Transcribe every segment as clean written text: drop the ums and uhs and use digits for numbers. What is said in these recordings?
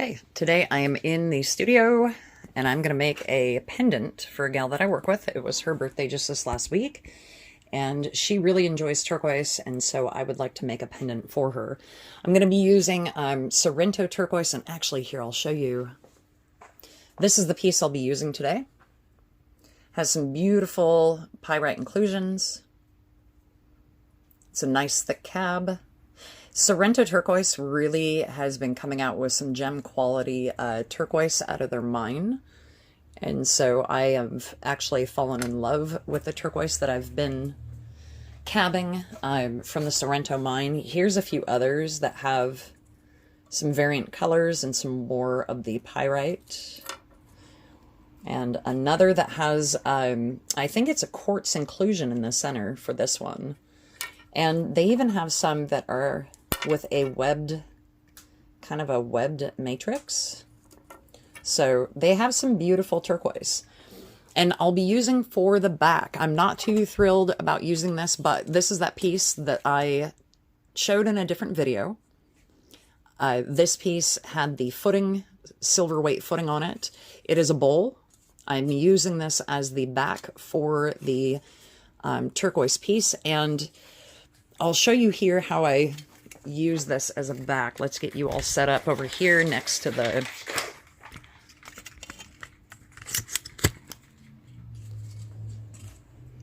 Okay, today I am in the studio and I'm going to make a pendant for a gal that I work with. It was her birthday just this last week and she really enjoys turquoise, and so I would like to make a pendant for her. I'm going to be using Sorrento turquoise, and actually here I'll show you. This is the piece I'll be using today. Has some beautiful pyrite inclusions. It's a nice thick cab. Sorrento turquoise really has been coming out with some gem quality turquoise out of their mine. And so I have actually fallen in love with the turquoise that I've been cabbing from the Sorrento mine. Here's a few others that have some variant colors and some more of the pyrite. And another that has, I think it's a quartz inclusion in the center for this one. And they even have some that are with a webbed, kind of a webbed matrix. So they have some beautiful turquoise. And I'll be using for the back. I'm not too thrilled about using this, but this is that piece that I showed in a different video. This piece had the footing, silver weight footing on it. It is a bowl. I'm using this as the back for the turquoise piece, and I'll show you here how I use this as a back. Let's get you all set up over here next to the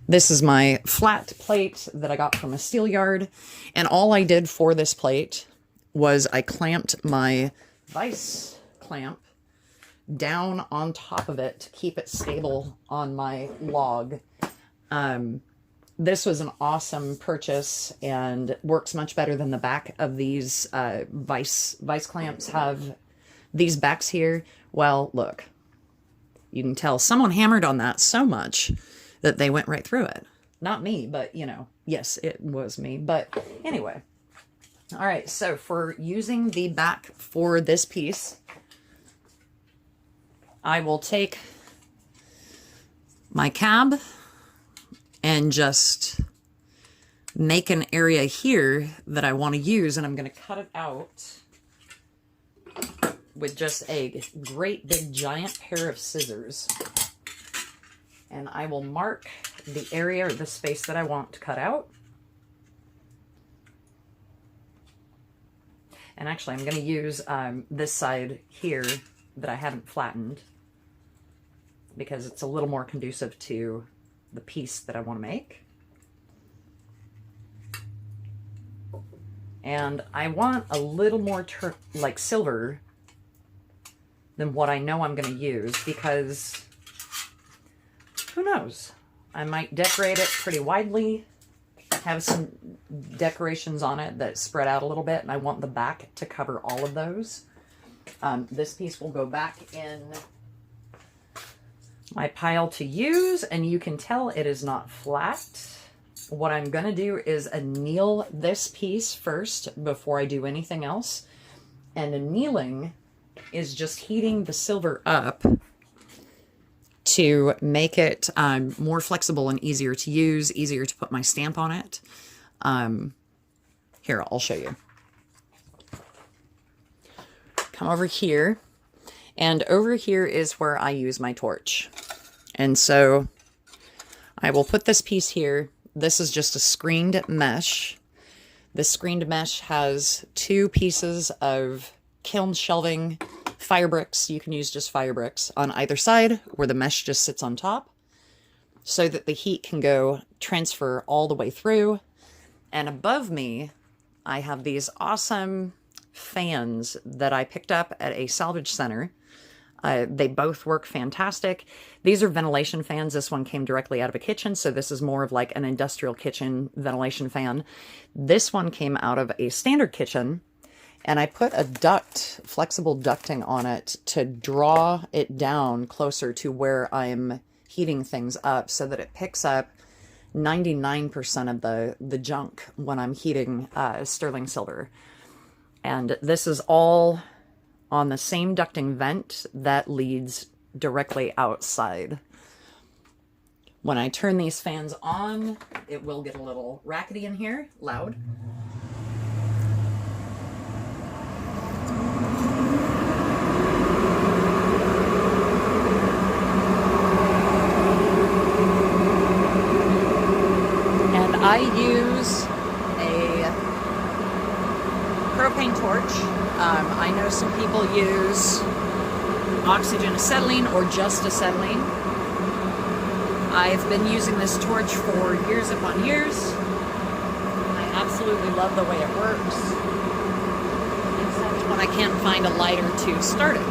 This is my flat plate that I got from a steel yard, and all I did for this plate was I clamped my vice clamp down on top of it to keep it stable on my log. This was an awesome purchase and works much better than the back of these vice clamps have these backs here. Well, look, you can tell someone hammered on that so much that they went right through it. Not me, but you know, yes, it was me. But anyway, all right, so for using the back for this piece, I will take my cab and just make an area here that I want to use, and I'm going to cut it out with just a great big giant pair of scissors. And I will mark the area or the space that I want to cut out. And actually I'm going to use this side here that I haven't flattened because it's a little more conducive to the piece that I want to make. And I want a little more like silver than what I know I'm going to use, because who knows? I might decorate it pretty widely, have some decorations on it that spread out a little bit, and I want the back to cover all of those. This piece will go back in my pile to use, and you can tell it is not flat. What I'm going to do is anneal this piece first before I do anything else. And annealing is just heating the silver up to make it more flexible and easier to use, easier to put my stamp on it. Here, I'll show you. Come over here, and over here is where I use my torch. And so I will put this piece here. This is just a screened mesh. This screened mesh has two pieces of kiln shelving, fire bricks. You can use just fire bricks on either side where the mesh just sits on top so that the heat can go transfer all the way through. And above me, I have these awesome fans that I picked up at a salvage center. They both work fantastic. These are ventilation fans. This one came directly out of a kitchen, so this is more of like an industrial kitchen ventilation fan. This one came out of a standard kitchen, and I put a duct, flexible ducting on it to draw it down closer to where I'm heating things up so that it picks up 99% of the junk when I'm heating sterling silver. And this is all on the same ducting vent that leads directly outside. When I turn these fans on, it will get a little rackety in here, loud. I know some people use oxygen acetylene or just acetylene. I've been using this torch for years upon years. I absolutely love the way it works, except when I can't find a lighter to start it.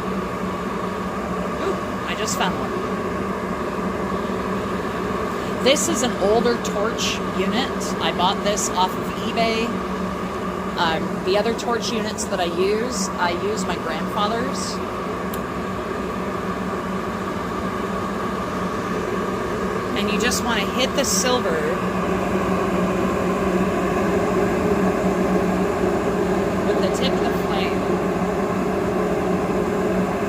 Ooh, I just found one. This is an older torch unit. I bought this off of eBay. The other torch units that I use my grandfather's. And you just want to hit the silver with the tip of the flame.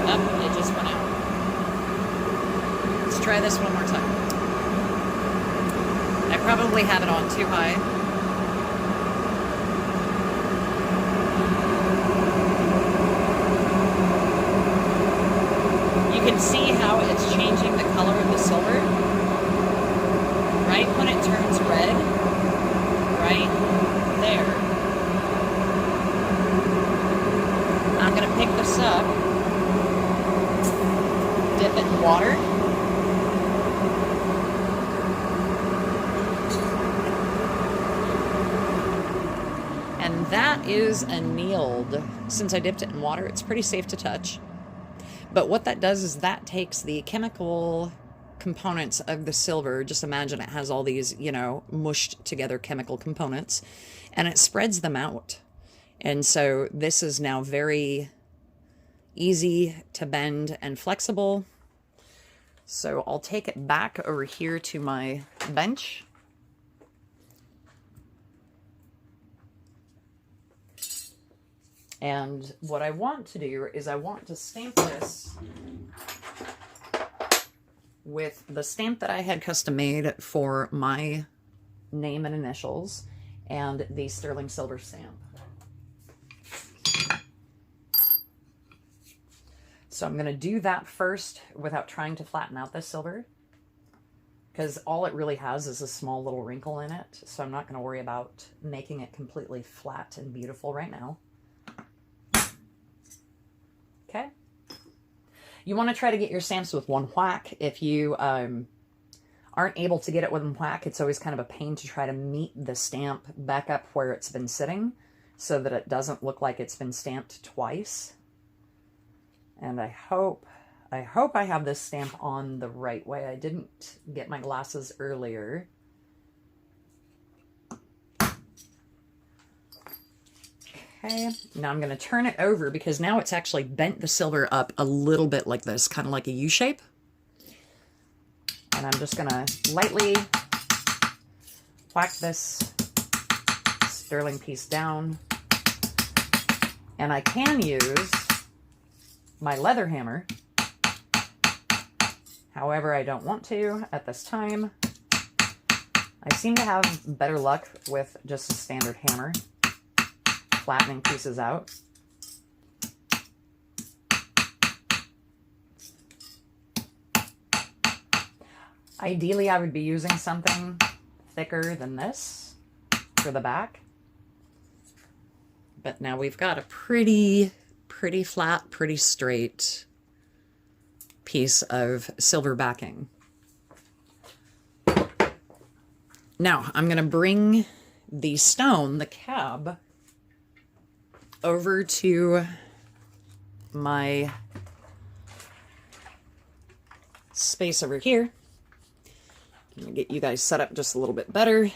Oh, it just went out. Let's try this one more time. I probably have it on too high. You can see how it's changing the color of the silver. Right when it turns red, right there. I'm going to pick this up, dip it in water, and that is annealed. Since I dipped it in water, it's pretty safe to touch. But what that does is that takes the chemical components of the silver. Just imagine it has all these, you know, mushed together chemical components, and it spreads them out. And so this is now very easy to bend and flexible. So I'll take it back over here to my bench. And what I want to do is I want to stamp this with the stamp that I had custom made for my name and initials and the sterling silver stamp. So I'm going to do that first without trying to flatten out this silver, because all it really has is a small little wrinkle in it. So I'm not going to worry about making it completely flat and beautiful right now. Okay. You want to try to get your stamps with one whack. If you aren't able to get it with one whack, it's always kind of a pain to try to meet the stamp back up where it's been sitting so that it doesn't look like it's been stamped twice. And I hope I have this stamp on the right way. I didn't get my glasses earlier. Okay, now I'm going to turn it over because now it's actually bent the silver up a little bit like this, kind of like a U shape. And I'm just going to lightly whack this sterling piece down. And I can use my leather hammer. However, I don't want to at this time. I seem to have better luck with just a standard hammer, flattening pieces out. Ideally, I would be using something thicker than this for the back. But now we've got a pretty flat, pretty straight piece of silver backing. Now, I'm going to bring the stone, the cab, over to my space over here. I'm going to get you guys set up just a little bit better.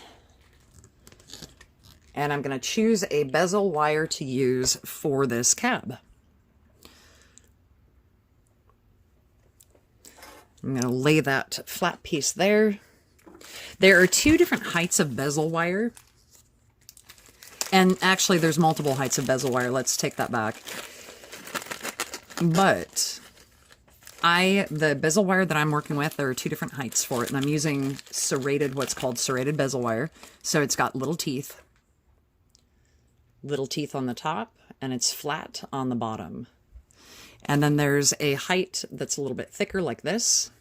And I'm going to choose a bezel wire to use for this cab. I'm going to lay that flat piece there. There are two different heights of bezel wire. And actually, there's multiple heights of bezel wire. Let's take that back. But the bezel wire that I'm working with, there are two different heights for it. And I'm using serrated, what's called serrated bezel wire. So it's got little teeth on the top, and it's flat on the bottom. And then there's a height that's a little bit thicker like this.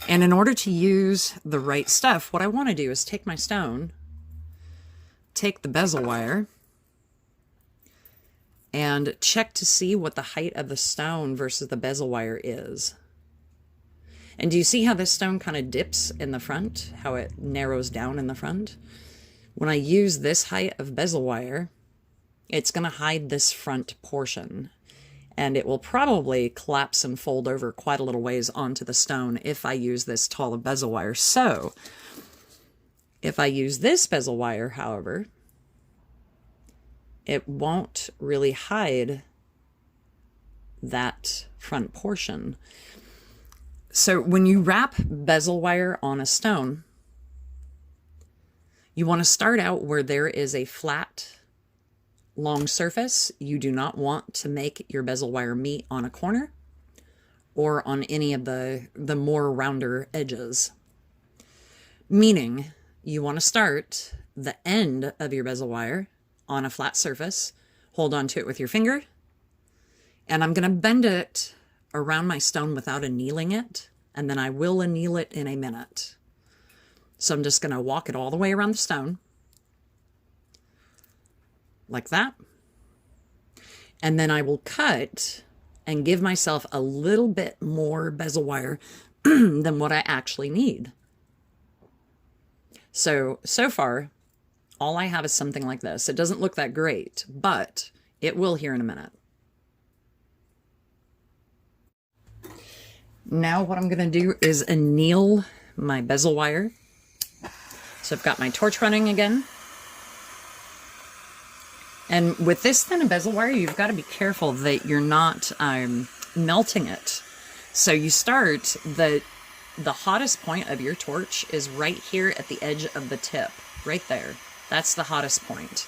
And in order to use the right stuff, what I want to do is take my stone, take the bezel wire, and check to see what the height of the stone versus the bezel wire is. And do you see how this stone kind of dips in the front, how it narrows down in the front? When I use this height of bezel wire, it's going to hide this front portion, and it will probably collapse and fold over quite a little ways onto the stone if I use this tall of bezel wire. So if I use this bezel wire, however, it won't really hide that front portion. So when you wrap bezel wire on a stone, you want to start out where there is a flat, long surface. You do not want to make your bezel wire meet on a corner or on any of the more rounder edges. Meaning, you want to start the end of your bezel wire on a flat surface, hold on to it with your finger, and I'm going to bend it around my stone without annealing it, and then I will anneal it in a minute. So I'm just going to walk it all the way around the stone, like that, and then I will cut and give myself a little bit more bezel wire than what I actually need. So far, all I have is something like this. It doesn't look that great, but it will here in a minute. Now what I'm going to do is anneal my bezel wire. So I've got my torch running again. And with this thin of bezel wire, you've got to be careful that you're not melting it. So you start, the hottest point of your torch is right here at the edge of the tip, right there. That's the hottest point.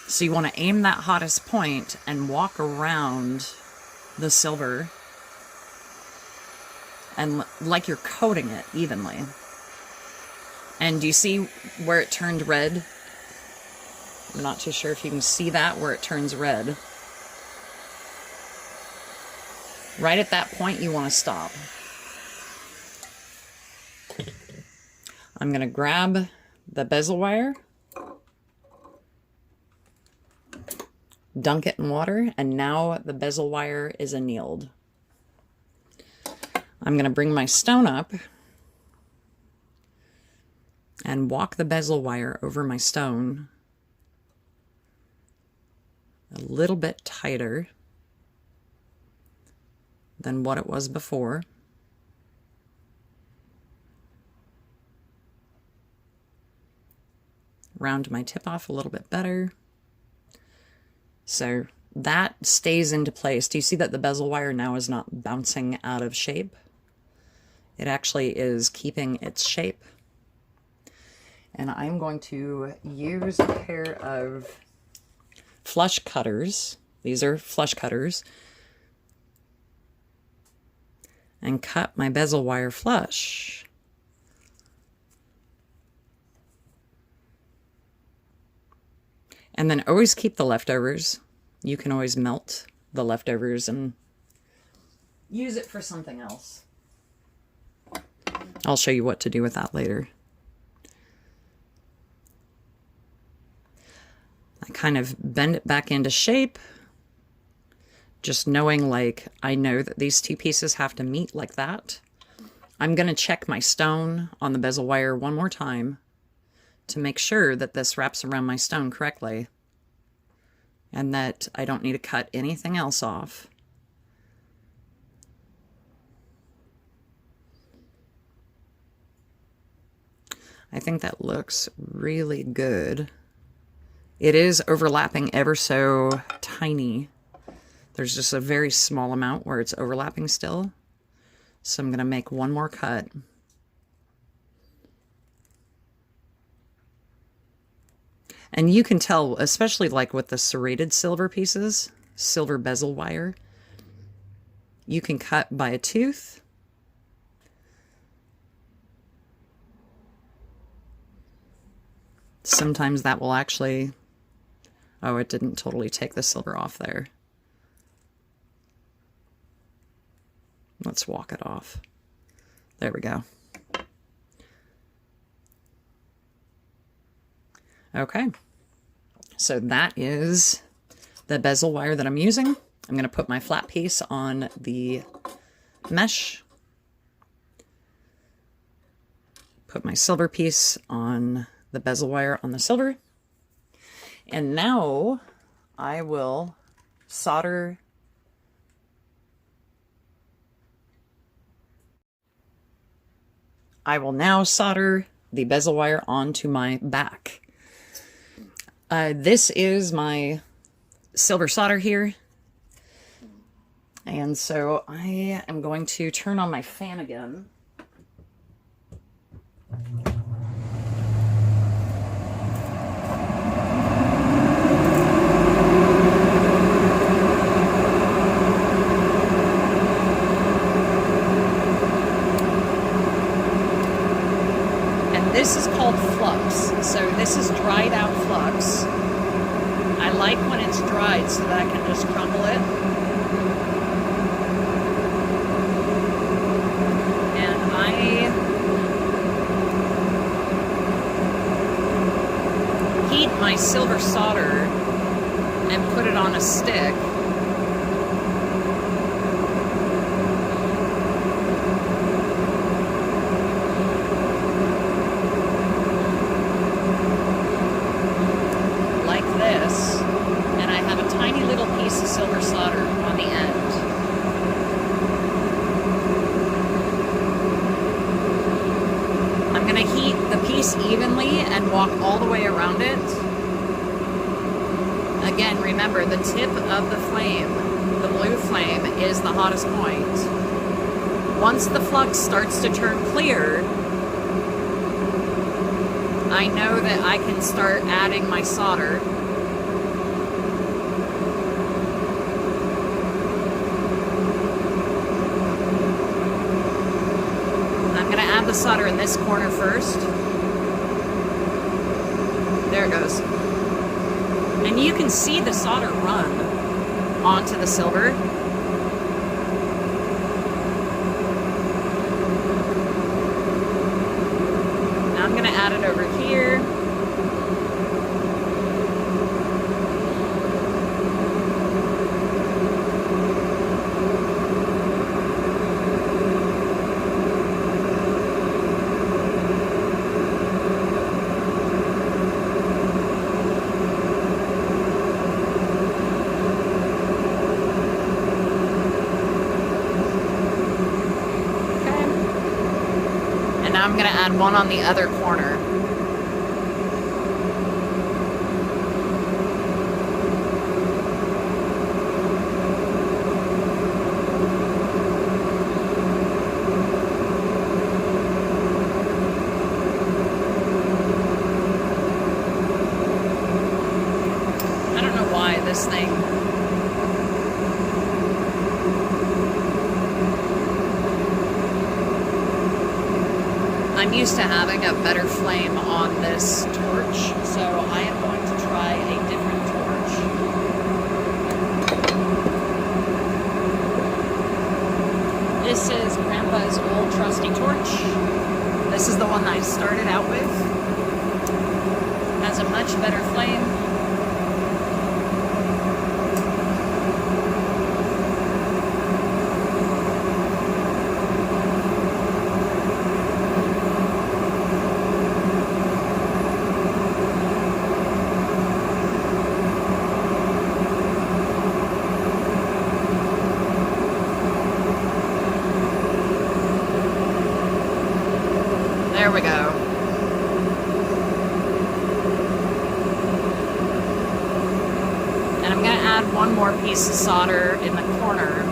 So you want to aim that hottest point and walk around the silver and like you're coating it evenly. And do you see where it turned red? I'm not too sure if you can see that, where it turns red. Right at that point, you want to stop. I'm going to grab the bezel wire, dunk it in water, and now the bezel wire is annealed. I'm going to bring my stone up and walk the bezel wire over my stone a little bit tighter than what it was before. Round my tip off a little bit better. So that stays into place. Do you see that the bezel wire now is not bouncing out of shape? It actually is keeping its shape. And I'm going to use a pair of flush cutters. These are flush cutters. And cut my bezel wire flush. And then always keep the leftovers. You can always melt the leftovers and use it for something else. I'll show you what to do with that later. I kind of bend it back into shape, just knowing, like, I know that these two pieces have to meet like that. I'm going to check my stone on the bezel wire one more time to make sure that this wraps around my stone correctly and that I don't need to cut anything else off. I think that looks really good. It is overlapping ever so tiny. There's just a very small amount where it's overlapping still. So I'm going to make one more cut. And you can tell, especially like with the serrated silver pieces, silver bezel wire, you can cut by a tooth. Sometimes that will actually, oh, it didn't totally take the silver off there. Let's walk it off. There we go. Okay. So that is the bezel wire that I'm using. I'm going to put my flat piece on the mesh. Put my silver piece on the bezel wire on the silver. And now I will solder the bezel wire onto my back. This is my silver solder here. And so I am going to turn on my fan again. This is called flux. So this is dried out flux. I like when it's dried so that I can just crumble it. And I heat my silver solder and put it on a stick. And I have a tiny little piece of silver solder on the end. I'm going to heat the piece evenly and walk all the way around it. Again, remember, the tip of the flame, the blue flame, is the hottest point. Once the flux starts to turn clear, I know that I can start adding my solder. I'm going to add the solder in this corner first. There it goes. And you can see the solder run onto the silver. Now I'm going to add it over here. I'm going to add one on the other corner. I don't know why this thing... I'm used to having a better flame on this torch, so I am going to try a different torch. This is Grandpa's old trusty torch. This is the one I started out with. Has a much better flame. There we go. And I'm going to add one more piece of solder in the corner.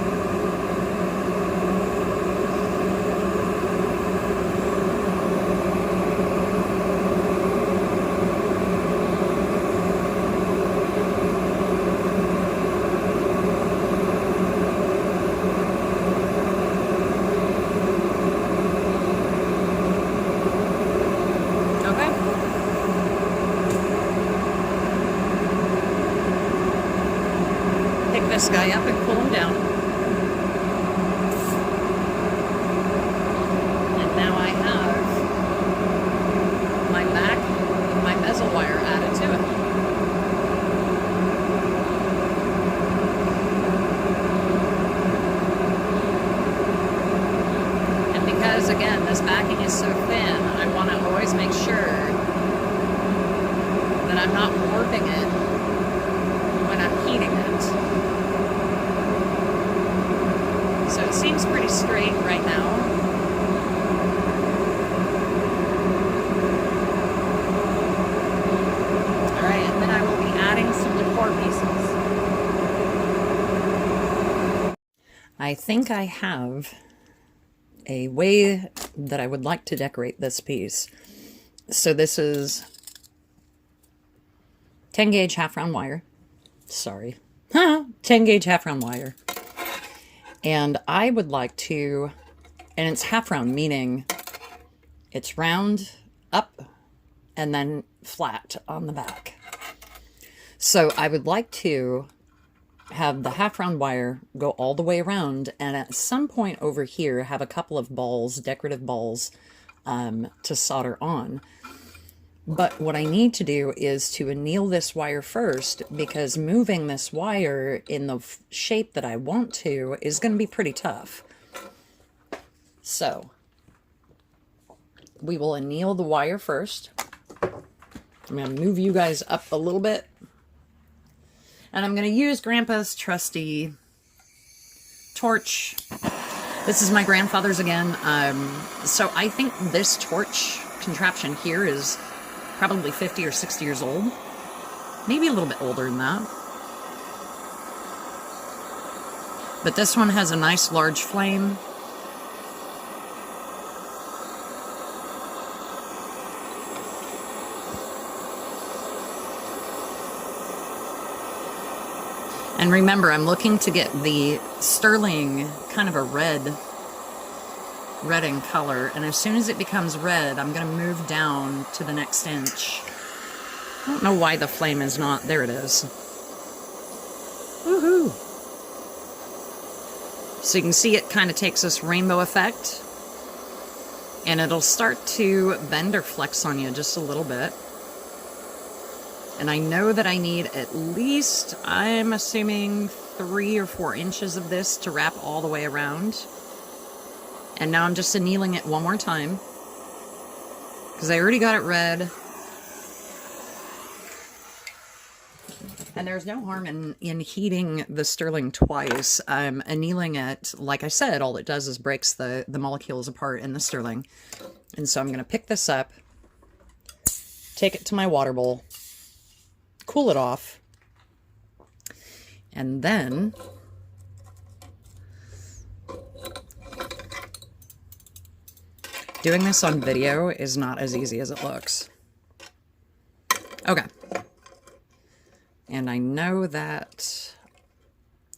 This guy up and pull him down. this backing is so thin, I want to always make sure that I'm not warping it when I'm heating it. So it seems pretty straight right now. Alright, and then I will be adding some decor pieces. I think I have a way that I would like to decorate this piece. So this is 10 gauge half round wire. Sorry. 10 gauge half round wire. And I would like to, and it's half round, meaning it's round up and then flat on the back. So I would like to have the half round wire go all the way around, and at some point over here have a couple of balls, decorative balls, to solder on. But what I need to do is to anneal this wire first, because moving this wire in the shape that I want to is going to be pretty tough. So we will anneal the wire first. I'm going to move you guys up a little bit. And I'm going to use Grandpa's trusty torch. This is my grandfather's again. So I think this torch contraption here is probably 50 or 60 years old. Maybe a little bit older than that. But this one has a nice large flame. And remember, I'm looking to get the sterling kind of a red in color. And as soon as it becomes red, I'm going to move down to the next inch. I don't know why the flame is not. There it is. Woohoo! So you can see it kind of takes this rainbow effect. And it'll start to bend or flex on you just a little bit. And I know that I need at least, I'm assuming, 3 or 4 inches of this to wrap all the way around. And now I'm just annealing it one more time, because I already got it red. And there's no harm in heating the sterling twice. Annealing it, like I said, all it does is breaks the molecules apart in the sterling. And so I'm going to pick this up, take it to my water bowl, cool it off, and then doing this on video is not as easy as it looks. Okay. And I know that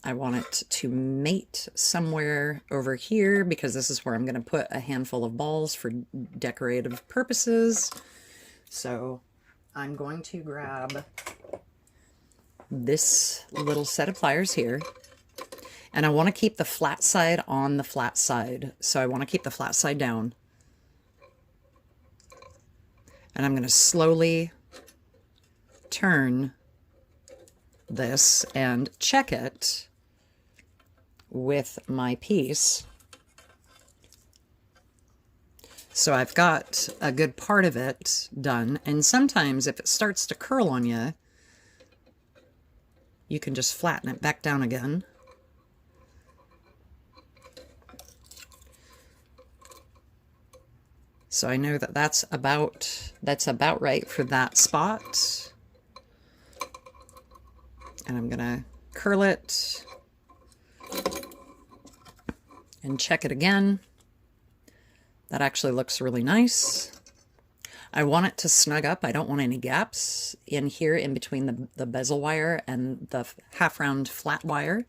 I want it to mate somewhere over here, because this is where I'm going to put a handful of balls for decorative purposes. So I'm going to grab this little set of pliers here, and I want to keep the flat side on the flat side. So I want to keep the flat side down. And I'm going to slowly turn this and check it with my piece. So I've got a good part of it done. And sometimes if it starts to curl on you, you can just flatten it back down again. So I know that that's about right for that spot. And I'm gonna curl it and check it again. That actually looks really nice. I want it to snug up. I don't want any gaps in here in between the bezel wire and the half round flat wire.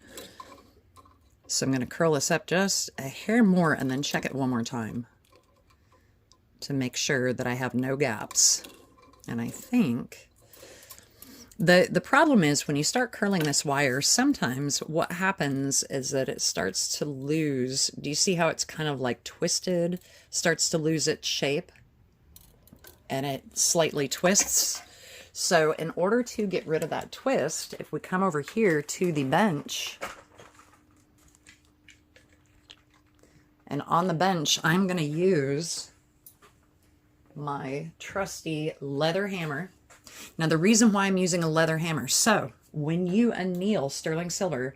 So I'm going to curl this up just a hair more and then check it one more time to make sure that I have no gaps. And I think the problem is when you start curling this wire, sometimes what happens is that it starts to lose. Do you see how it's kind of like twisted? Starts to lose its shape. And it slightly twists. So in order to get rid of that twist, if we come over here to the bench, And on the bench, I'm going to use my trusty leather hammer. Now, the reason why I'm using a leather hammer, so when you anneal sterling silver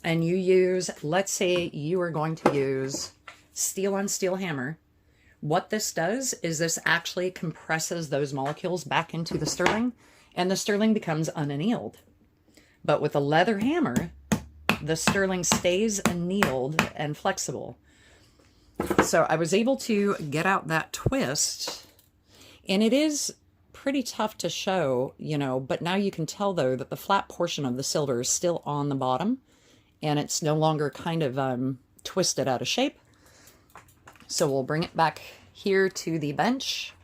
and you use, let's say you are going to use steel on steel hammer, what this does is this actually compresses those molecules back into the sterling, and the sterling becomes unannealed. But with a leather hammer, the sterling stays annealed and flexible. So I was able to get out that twist, and it is pretty tough to show, you know, but now you can tell though that the flat portion of the silver is still on the bottom and it's no longer kind of twisted out of shape. So we'll bring it back here to the bench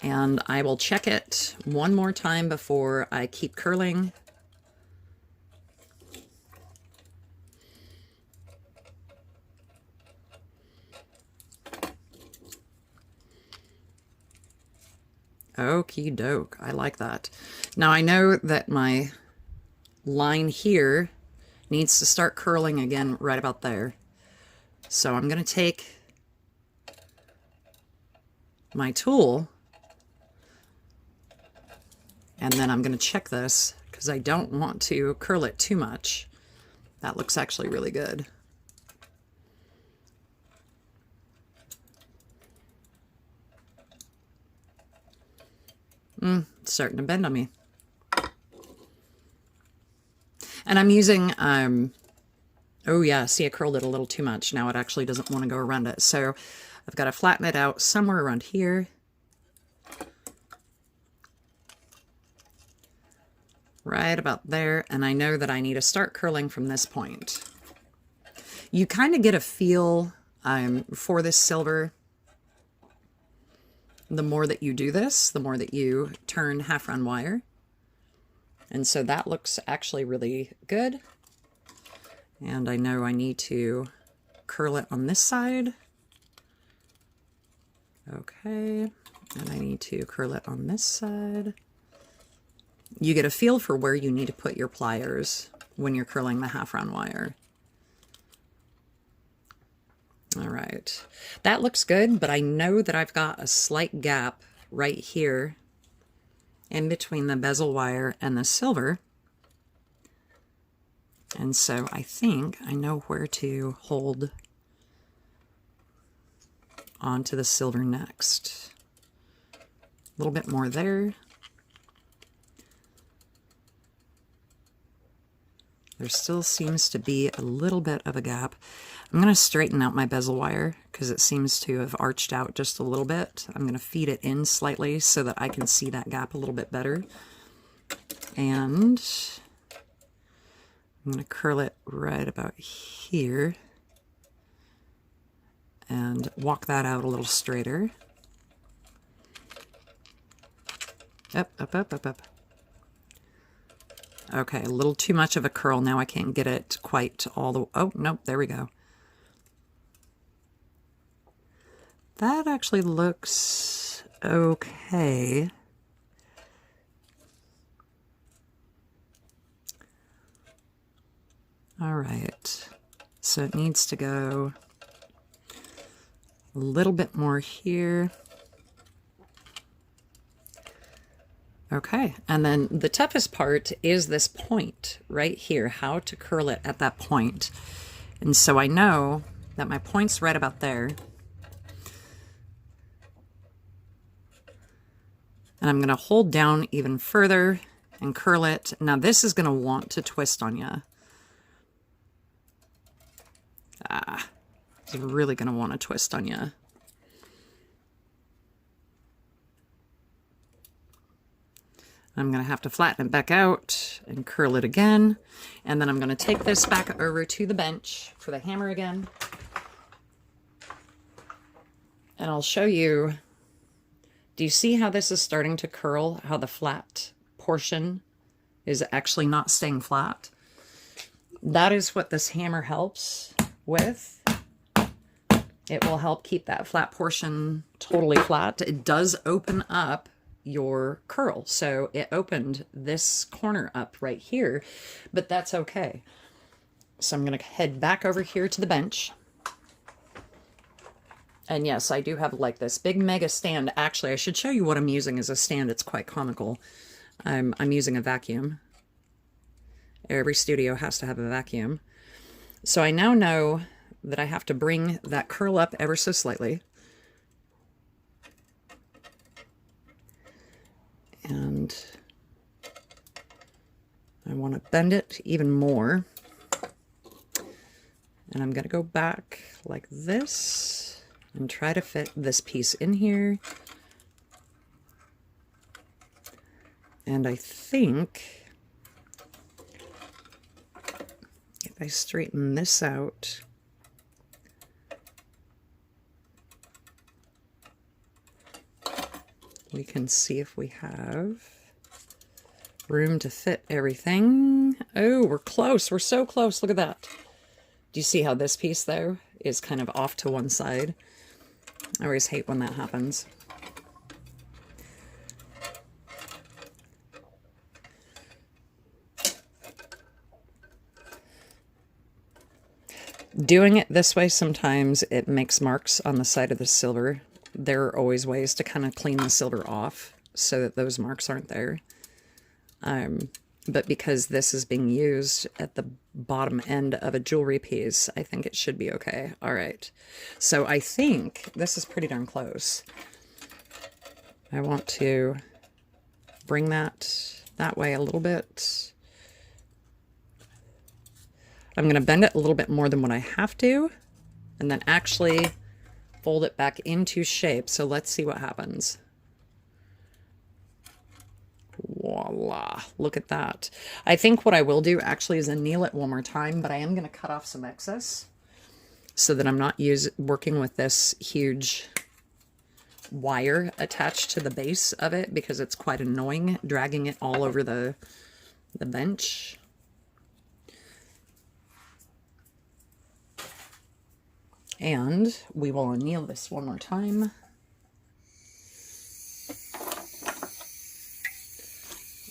and I will check it one more time before I keep curling. Okie doke, I like that. Now I know that my line here needs to start curling again right about there. So I'm going to take my tool and then I'm going to check this because I don't want to curl it too much. That looks actually really good. It's starting to bend on me. And I'm using, oh yeah, see I curled it a little too much. Now it actually doesn't want to go around it. So I've got to flatten it out somewhere around here. Right about there. And I know that I need to start curling from this point. You kind of get a feel for this silver. The more that you do this, the more that you turn half round wire. And so that looks actually really good. And I know I need to curl it on this side. Okay. And I need to curl it on this side. You get a feel for where you need to put your pliers when you're curling the half round wire. All right, that looks good, but I know that I've got a slight gap right here in between the bezel wire and the silver. And so I think I know where to hold onto the silver next. A little bit more there. There still seems to be a little bit of a gap. I'm going to straighten out my bezel wire because it seems to have arched out just a little bit. I'm going to feed it in slightly so that I can see that gap a little bit better. And I'm going to curl it right about here and walk that out a little straighter. Up, up, up, up, up. Okay, a little too much of a curl. Now I can't get it quite all the way. Oh, nope, there we go. That actually looks okay. All right, so it needs to go a little bit more here. Okay, and then the toughest part is this point right here, how to curl it at that point. And so I know that my point's right about there. And I'm going to hold down even further and curl it. Now this is going to want to twist on you. It's really going to want to twist on you. I'm going to have to flatten it back out and curl it again. And then I'm going to take this back over to the bench for the hammer again. And I'll show you. Do you see how this is starting to curl? How the flat portion is actually not staying flat? That is what this hammer helps with. It will help keep that flat portion totally flat. It does open up your curl. So it opened this corner up right here, but that's okay. So I'm going to head back over here to the bench. And yes, I do have like this big mega stand. Actually, I should show you what I'm using as a stand. It's quite comical. I'm using a vacuum. Every studio has to have a vacuum. So I now know that I have to bring that curl up ever so slightly. And I want to bend it even more. And I'm going to go back like this and try to fit this piece in here. And I think if I straighten this out, we can see if we have room to fit everything. Oh, we're close. We're so close. Look at that. Do you see how this piece, though, is kind of off to one side? I always hate when that happens. Doing it this way, sometimes it makes marks on the side of the silver. There are always ways to kind of clean the silver off so that those marks aren't there. But because this is being used at the bottom end of a jewelry piece, I think it should be okay. All right. So I think this is pretty darn close. I want to bring that way a little bit. I'm going to bend it a little bit more than what I have to, and then actually fold it back into shape. So let's see what happens. Voila, look at that. I think what I will do actually is anneal it one more time, but I am going to cut off some excess so that I'm not working with this huge wire attached to the base of it, because it's quite annoying dragging it all over the bench. And we will anneal this one more time.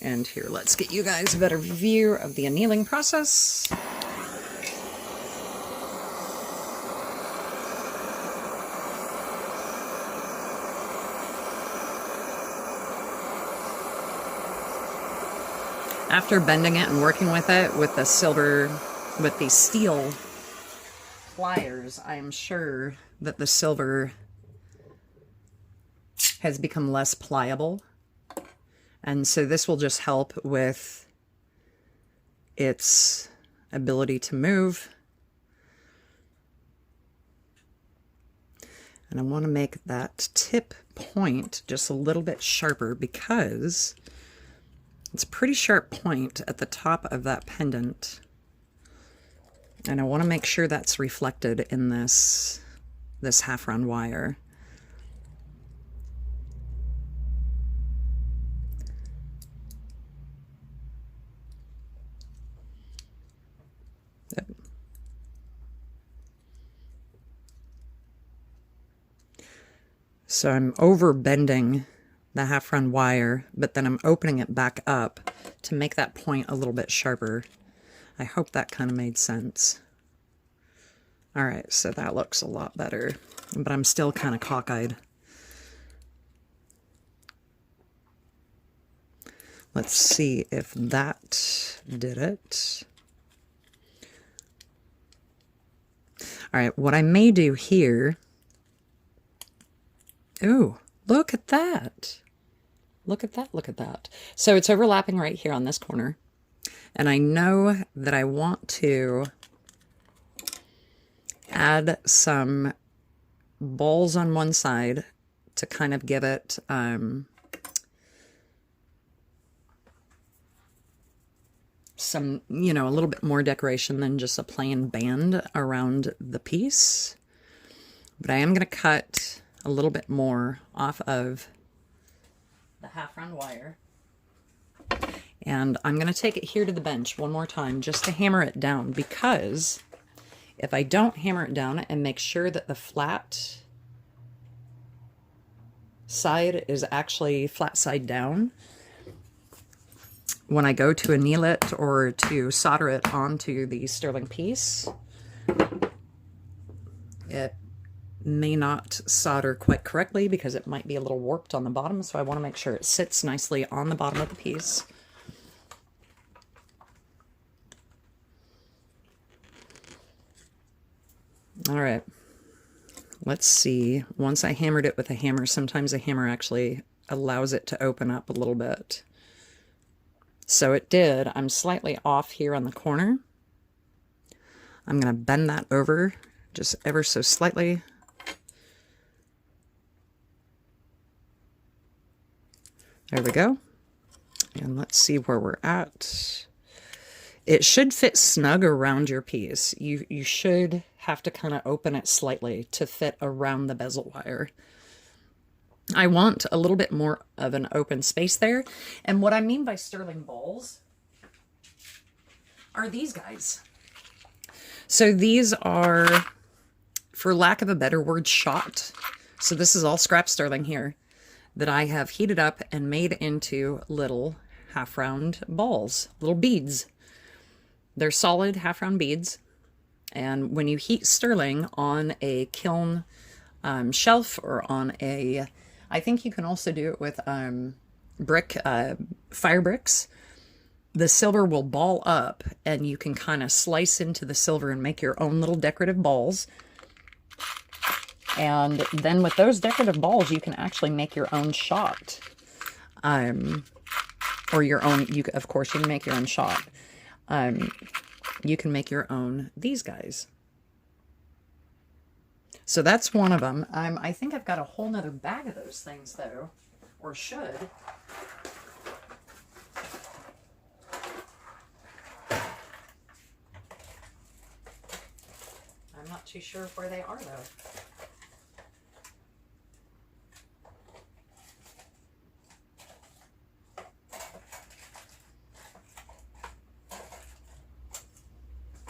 And here, let's get you guys a better view of the annealing process. After bending it and working with it with the silver, with the steel pliers, I am sure that the silver has become less pliable. And so this will just help with its ability to move. And I want to make that tip point just a little bit sharper, because it's a pretty sharp point at the top of that pendant. And I want to make sure that's reflected in this half round wire. Yep. So I'm over bending the half round wire, but then I'm opening it back up to make that point a little bit sharper. I hope that kind of made sense. All right, so that looks a lot better, but I'm still kind of cockeyed. Let's see if that did it. All right, what I may do here, ooh, look at that. Look at that, look at that. So it's overlapping right here on this corner. And I know that I want to add some balls on one side to kind of give it some, you know, a little bit more decoration than just a plain band around the piece. But I am going to cut a little bit more off of the half round wire. And I'm going to take it here to the bench one more time just to hammer it down, because if I don't hammer it down and make sure that the flat side is actually flat side down, when I go to anneal it or to solder it onto the sterling piece, it may not solder quite correctly because it might be a little warped on the bottom, so I want to make sure it sits nicely on the bottom of the piece. All right, let's see. Once I hammered it with a hammer, sometimes a hammer actually allows it to open up a little bit. So it did. I'm slightly off here on the corner. I'm going to bend that over just ever so slightly. There we go. And let's see where we're at. It should fit snug around your piece. You should have to kind of open it slightly to fit around the bezel wire. I want a little bit more of an open space there. And what I mean by sterling balls are these guys. So these are, for lack of a better word, shot. So this is all scrap sterling here that I have heated up and made into little half-round balls, little beads. They're solid half-round beads. And when you heat sterling on a kiln shelf or on a, I think you can also do it with fire bricks, the silver will ball up and you can kind of slice into the silver and make your own little decorative balls. And then with those decorative balls, you can actually make your own shot. Or your own, of course, you can make your own shot. You can make your own these guys. So that's one of them. I think I've got a whole nother bag of those things, though. Or should. I'm not too sure where they are, though.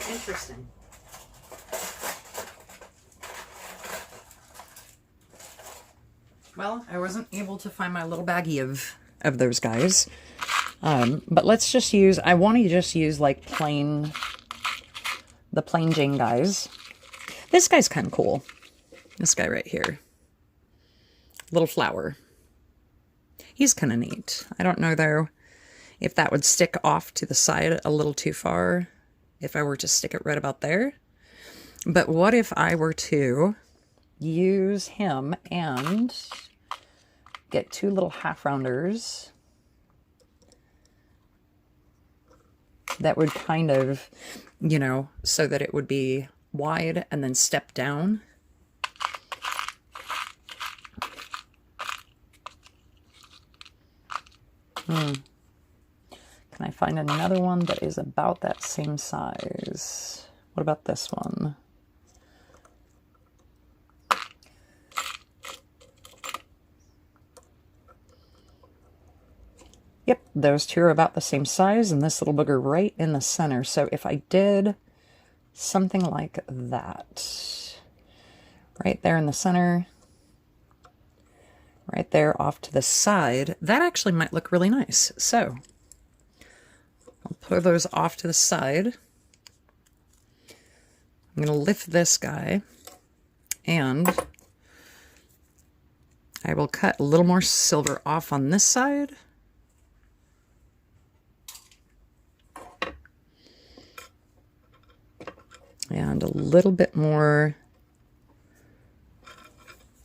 Interesting. Well, I wasn't able to find my little baggie of those guys. But let's just use, I want to just use like the plain Jane guys. This guy's kind of cool. This guy right here. Little flower. He's kind of neat. I don't know though if that would stick off to the side a little too far if I were to stick it right about there. But what if I were to use him and get two little half-rounders that would kind of, you know, so that it would be wide and then step down. Can I find another one that is about that same size? What about this one? Yep, those two are about the same size, and this little booger right in the center. So if I did something like that, right there in the center, right there off to the side, that actually might look really nice. So I'll put those off to the side. I'm going to lift this guy, and I will cut a little more silver off on this side. And a little bit more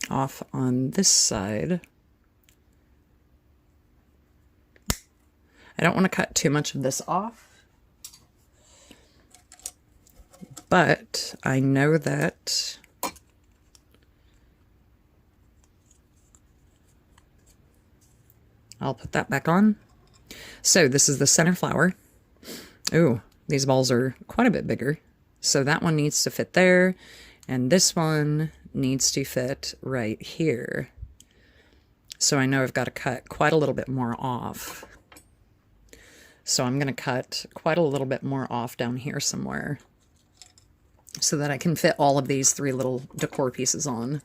off on this side. I don't want to cut too much of this off, but I know that I'll put that back on. So this is the center flower. Ooh, these balls are quite a bit bigger. So that one needs to fit there, and this one needs to fit right here. So I know I've got to cut quite a little bit more off. So I'm going to cut quite a little bit more off down here somewhere so that I can fit all of these three little decor pieces on.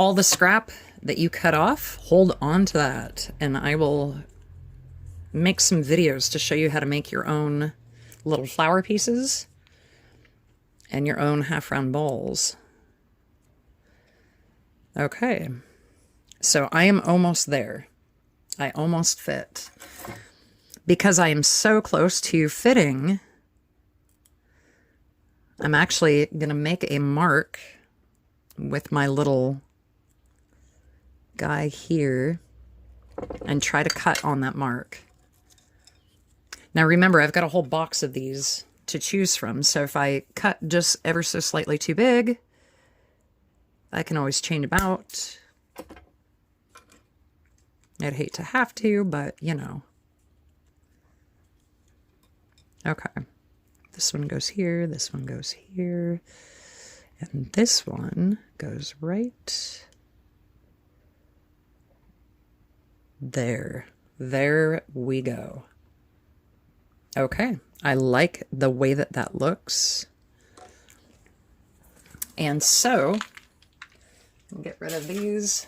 all the scrap that you cut off, hold on to that, and I will make some videos to show you how to make your own little flower pieces and your own half-round balls. Okay, so I am almost there. I almost fit. Because I am so close to fitting, I'm actually going to make a mark with my little guy here and try to cut on that mark. Now remember, I've got a whole box of these to choose from, so if I cut just ever so slightly too big, I can always change them out. I'd hate to have to, but you know. Okay. This one goes here, this one goes here, and this one goes right there. There we go. Okay, I like the way that that looks. And so, get rid of these.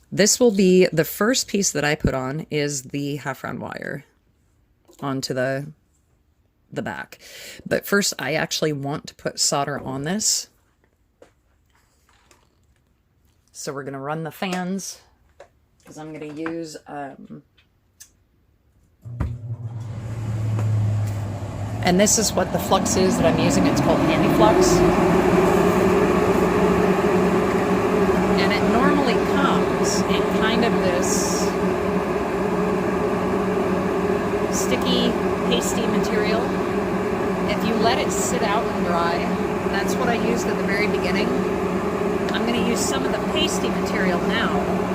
This will be the first piece that I put on is the half-round wire onto the back. But first, I actually want to put solder on this. So we're going to run the fans because I'm going to use and this is what the flux is that I'm using. It's called Handy Flux. And it normally comes in kind of this sticky, pasty material. If you let it sit out and dry, that's what I used at the very beginning. I'm going to use some of the pasty material now.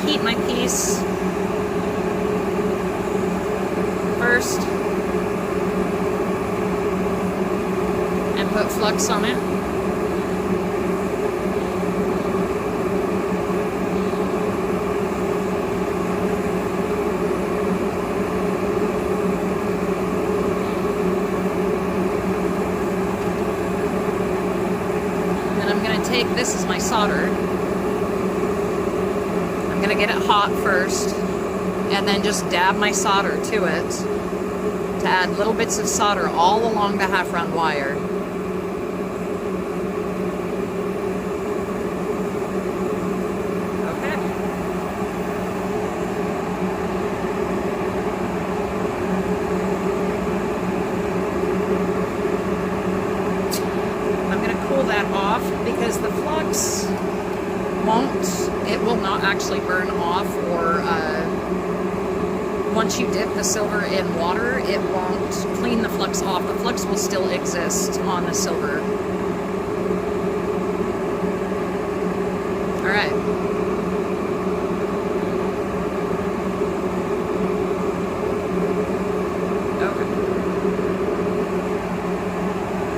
Heat my piece first and put flux on it. And I'm going to take, this is my solder. I'm going to get it hot first and then just dab my solder to it to add little bits of solder all along the half-round wire. Okay. I'm going to cool that off because the flux it will not actually burn off, or once you dip the silver in water, it won't clean the flux off. The flux will still exist on the silver. All right. Okay.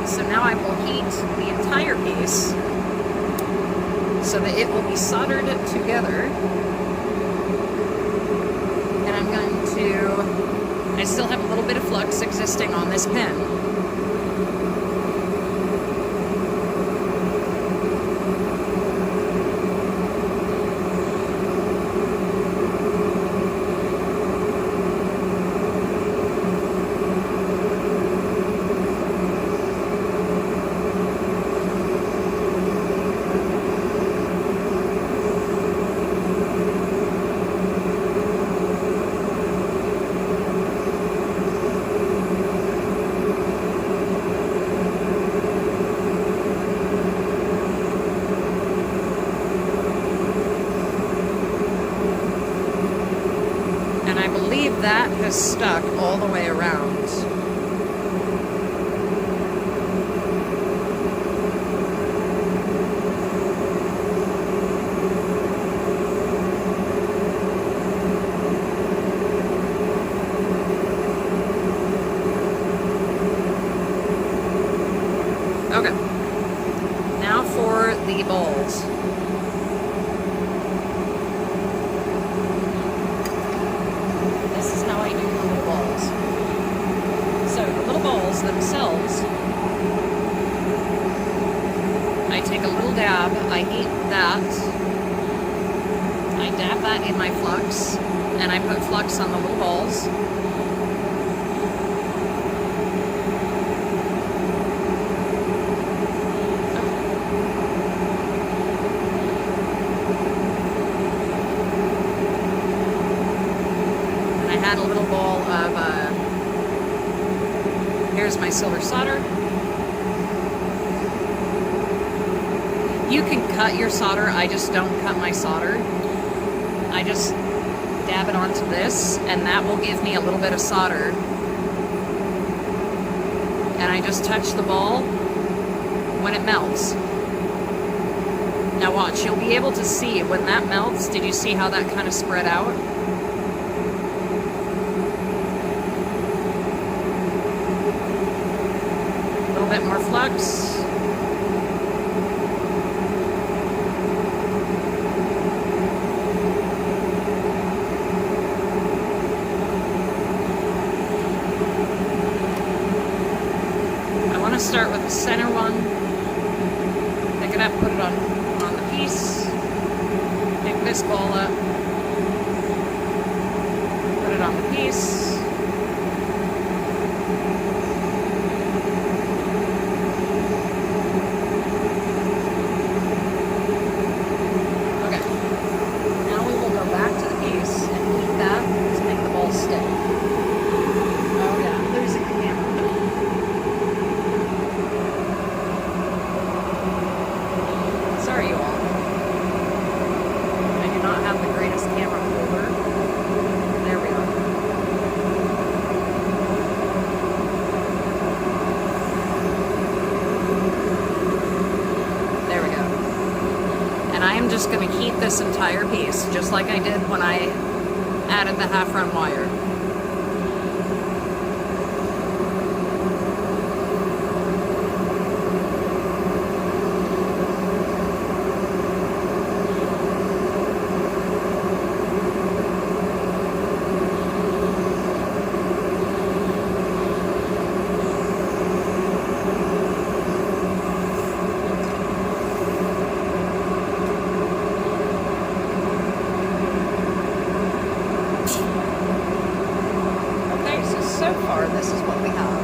So now I will heat the entire piece so that it will be soldered together. And I'm going to, I still have a little bit of flux existing on this pen. That has stuck all the way around. Okay. Now for the balls. This is how I dab, I heat that. I dab that in my flux, and I put flux on the little balls. And I had a little ball of, here's my silver solder. You can cut your solder, I just don't cut my solder. I just dab it onto this, and that will give me a little bit of solder. And I just touch the ball when it melts. Now watch, you'll be able to see when that melts. Did you see how that kind of spread out? A little bit more flux. Start with the center one, pick it up, put it on the piece, pick this ball up, put it on the piece, okay, now we will go back to the piece and heat that to make the ball stick. Oh yeah, I'm losing the camera. Sorry, you all. I do not have the greatest camera holder. There we are. There we go. And I am just going to heat this entire piece, just like I did when I added the half-run wire. So far, this is what we have.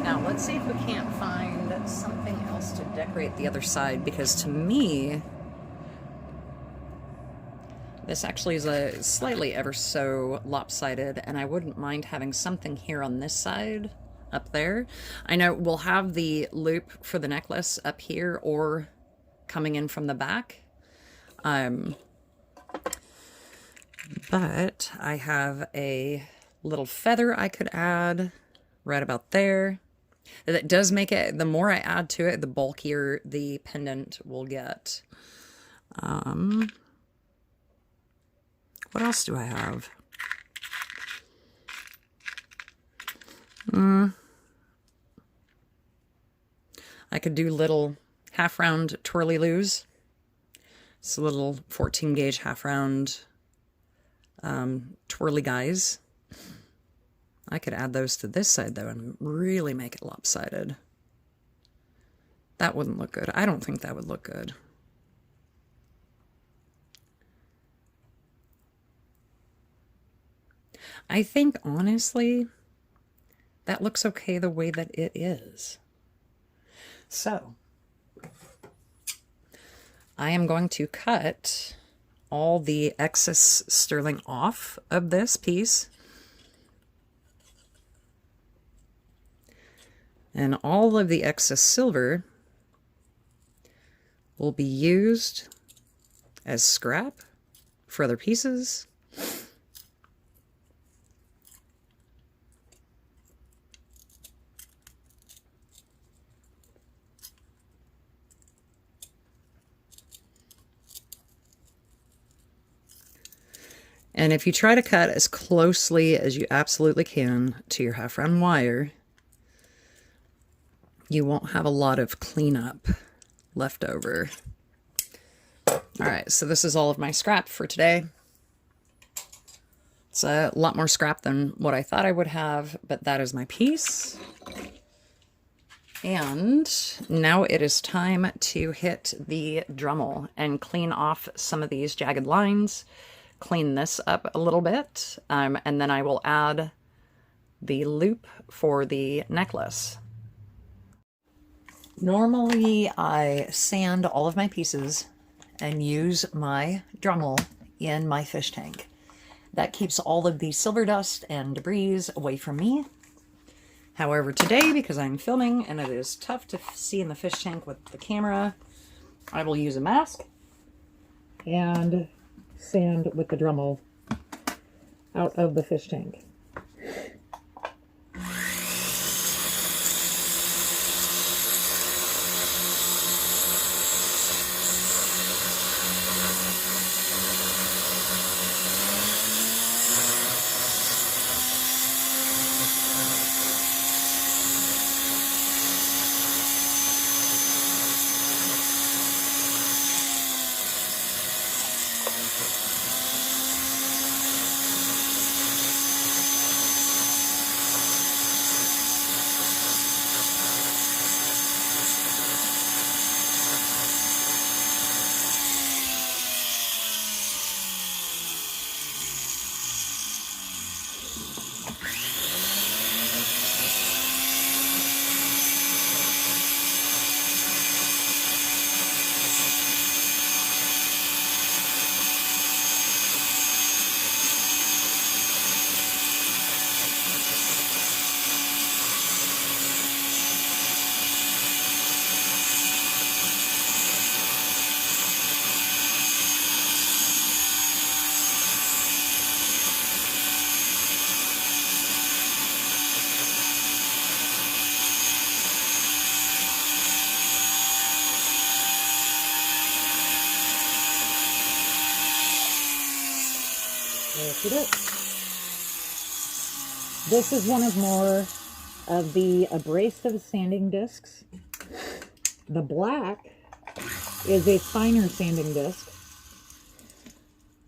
Now, let's see if we can't find something else to decorate the other side, because to me, this actually is a slightly ever so lopsided, and I wouldn't mind having something here on this side, up there. I know we'll have the loop for the necklace up here, or coming in from the back. But I have a little feather I could add right about there. That does make it, the more I add to it, the bulkier the pendant will get. What else do I have? I could do little half-round twirly-loos. It's a little 14-gauge half-round twirly guys. I could add those to this side, though, and really make it lopsided. That wouldn't look good. I don't think that would look good. I think, honestly, that looks okay the way that it is. So, I am going to cut all the excess sterling off of this piece. And all of the excess silver will be used as scrap for other pieces. And if you try to cut as closely as you absolutely can to your half-round wire, you won't have a lot of cleanup left over. All right, so this is all of my scrap for today. It's a lot more scrap than what I thought I would have, but that is my piece. And now it is time to hit the Dremel and clean off some of these jagged lines, clean this up a little bit, and then I will add the loop for the necklace. Normally I sand all of my pieces and use my Dremel in my fish tank. That keeps all of the silver dust and debris away from me. However, today, because I'm filming and it is tough to see in the fish tank with the camera, I will use a mask and sand with the Dremel out of the fish tank. This is one of more of the abrasive sanding discs. The black is a finer sanding disc.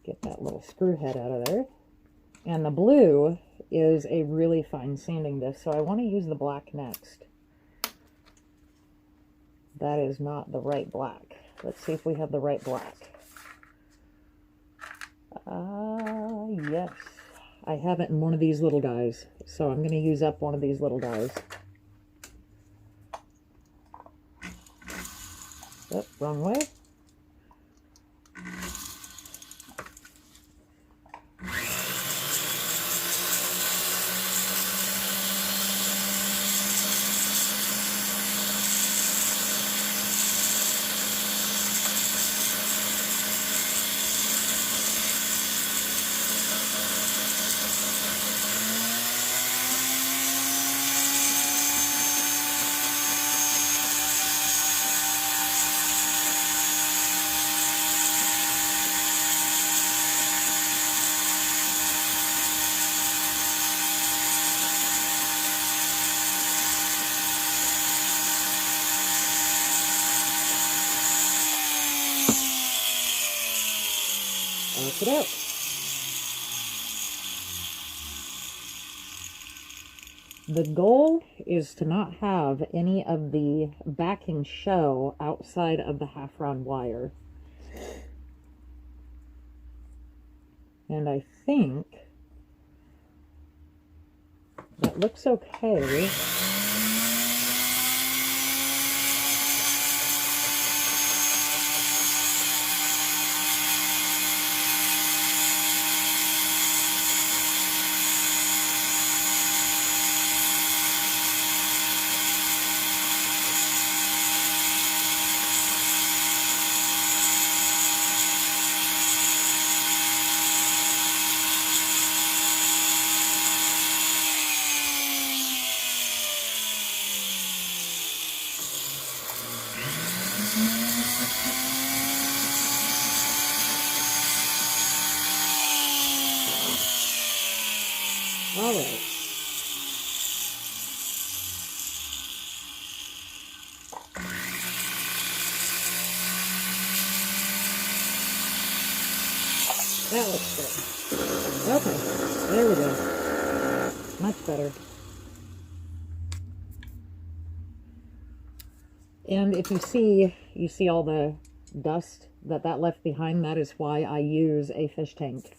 Get that little screw head out of there. And the blue is a really fine sanding disc, so I want to use the black next. That is not the right black. Let's see if we have the right black. Yes. I have it in one of these little guys, so I'm going to use up one of these little guys. Oh, wrong way. Work it out. The goal is to not have any of the backing show outside of the half round wire. And I think that looks okay. All right. That looks good. Okay, there we go. Much better. And if you see all the dust that left behind. That is why I use a fish tank.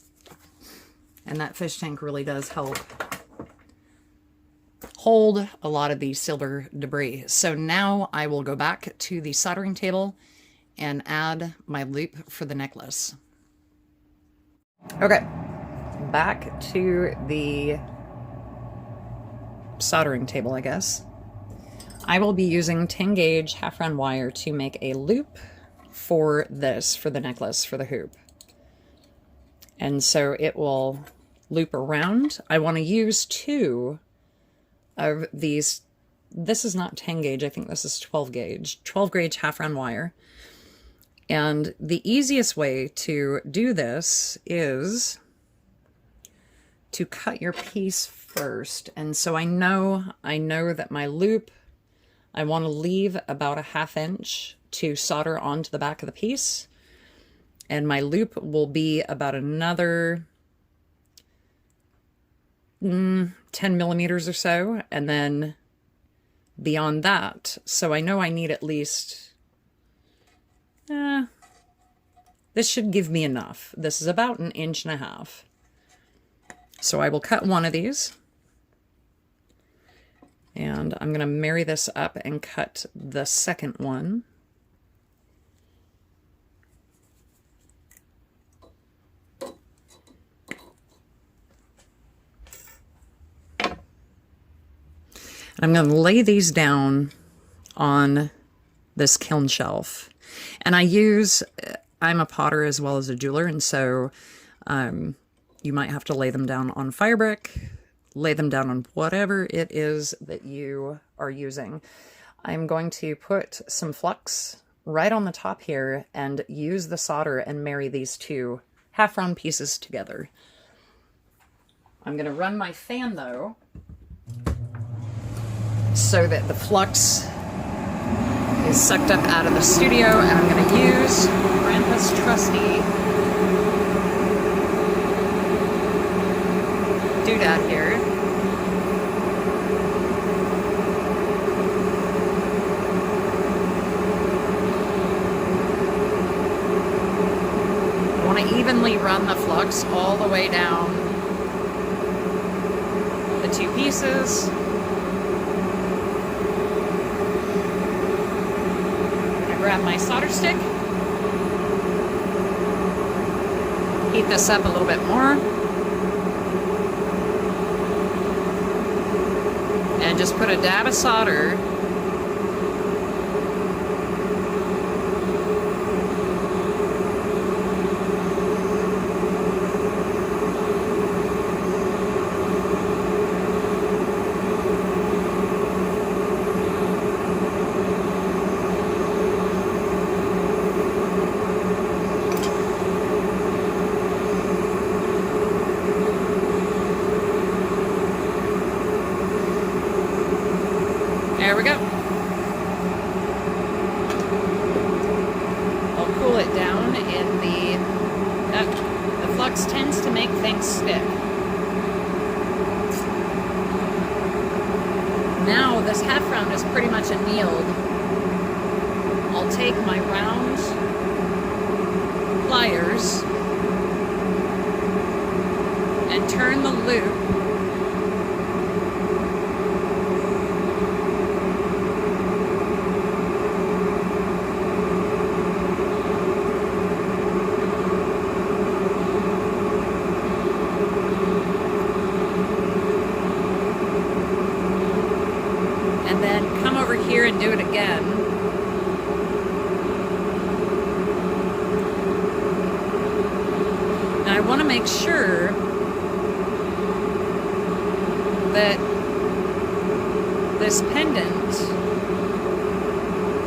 And that fish tank really does help hold a lot of the silver debris. So now I will go back to the soldering table and add my loop for the necklace. Okay, back to the soldering table, I guess. I will be using 10 gauge half round wire to make a loop for this, for the necklace, for the hoop. And so it will loop around. I want to use 2 of these. This is not 10 gauge, I think this is 12 gauge. 12 gauge half round wire. And the easiest way to do this is to cut your piece first. And so I know that my loop, I want to leave about a 1/2 inch to solder onto the back of the piece. And my loop will be about another 10 millimeters or so. And then beyond that, so I know I need at least, this should give me enough. This is about 1.5 inches. So I will cut one of these. And I'm going to marry this up and cut the second one. And I'm going to lay these down on this kiln shelf. And I'm a potter as well as a jeweler, and so you might have to lay them down on fire brick, lay them down on whatever it is that you are using. I'm going to put some flux right on the top here and use the solder and marry these 2 half round pieces together. I'm going to run my fan though, so that the flux is sucked up out of the studio, and I'm going to use Grandpa's trusty doodad here. I want to evenly run the flux all the way down the 2 pieces. Grab my solder stick, heat this up a little bit more, and just put a dab of solder There we go. I'll cool it down in the flux tends to make things stick. Now this half round is pretty much annealed. I'll take my round pliers and turn the loop here and do it again. Now I want to make sure that this pendant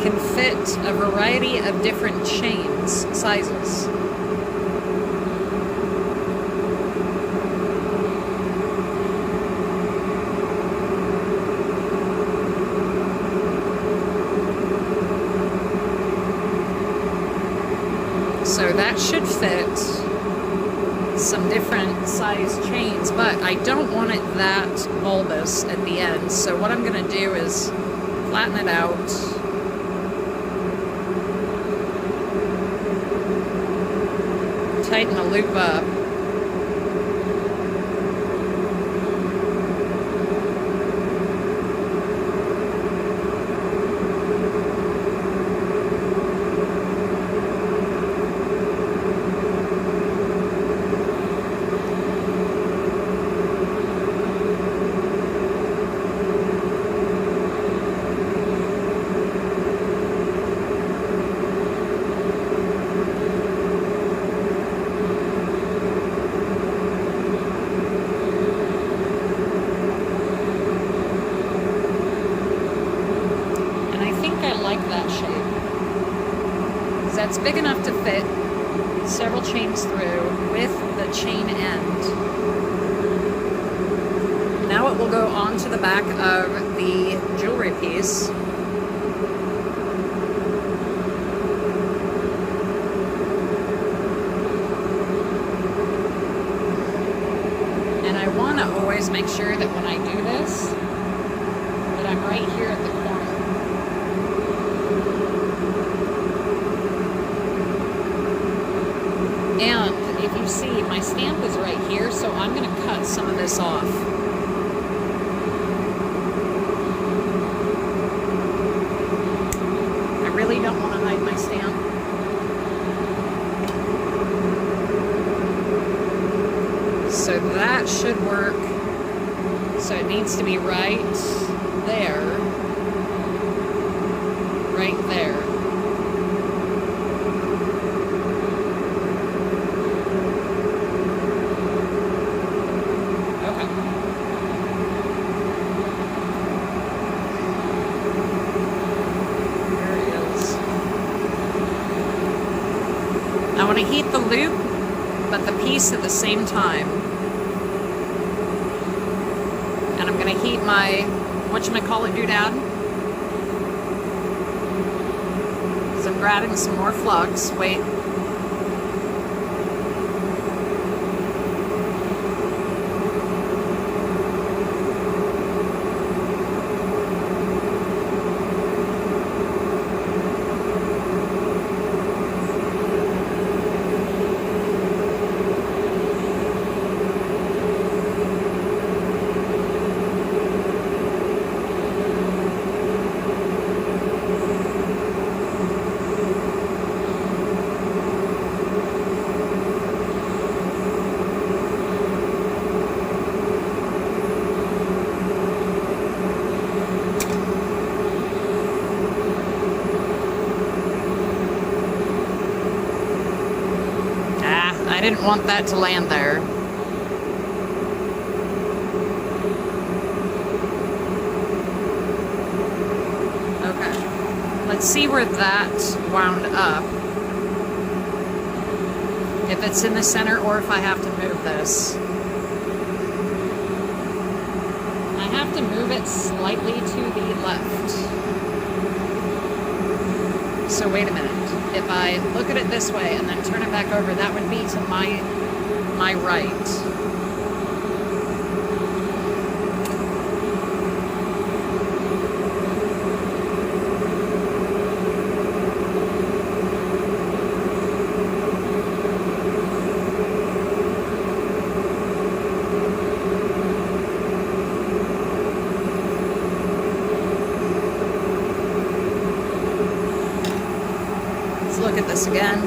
can fit a variety of different chains sizes. So that should fit some different size chains, but I don't want it that bulbous at the end. So what I'm going to do is flatten it out. Tighten the loop up. That's big enough to fit several chains through with the chain end. Now it will go onto the back of the jewelry piece. And I want to always make sure that when I do this, that I'm right here at the corner. And if you see, my stamp is right here, so I'm going to cut some of this off. I really don't want to hide my stamp. So that should work. So it needs to be right there. Right there. I want to heat the loop, but the piece at the same time. And I'm going to heat my, whatchamacallit doodad. So I'm grabbing some more flux. Wait. I didn't want that to land there. Okay. Let's see where that wound up. If it's in the center or if I have to move this. I have to move it slightly to the left. So wait a minute. If I look at it this way and then turn it back over, that would be to my right. Look at this again.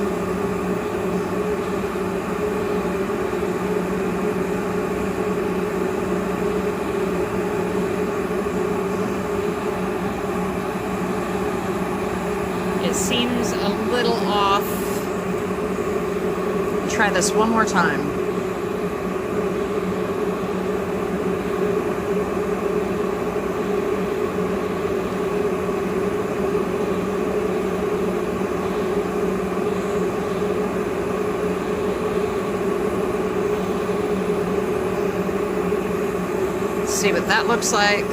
It seems a little off. Try this one more time. See what that looks like.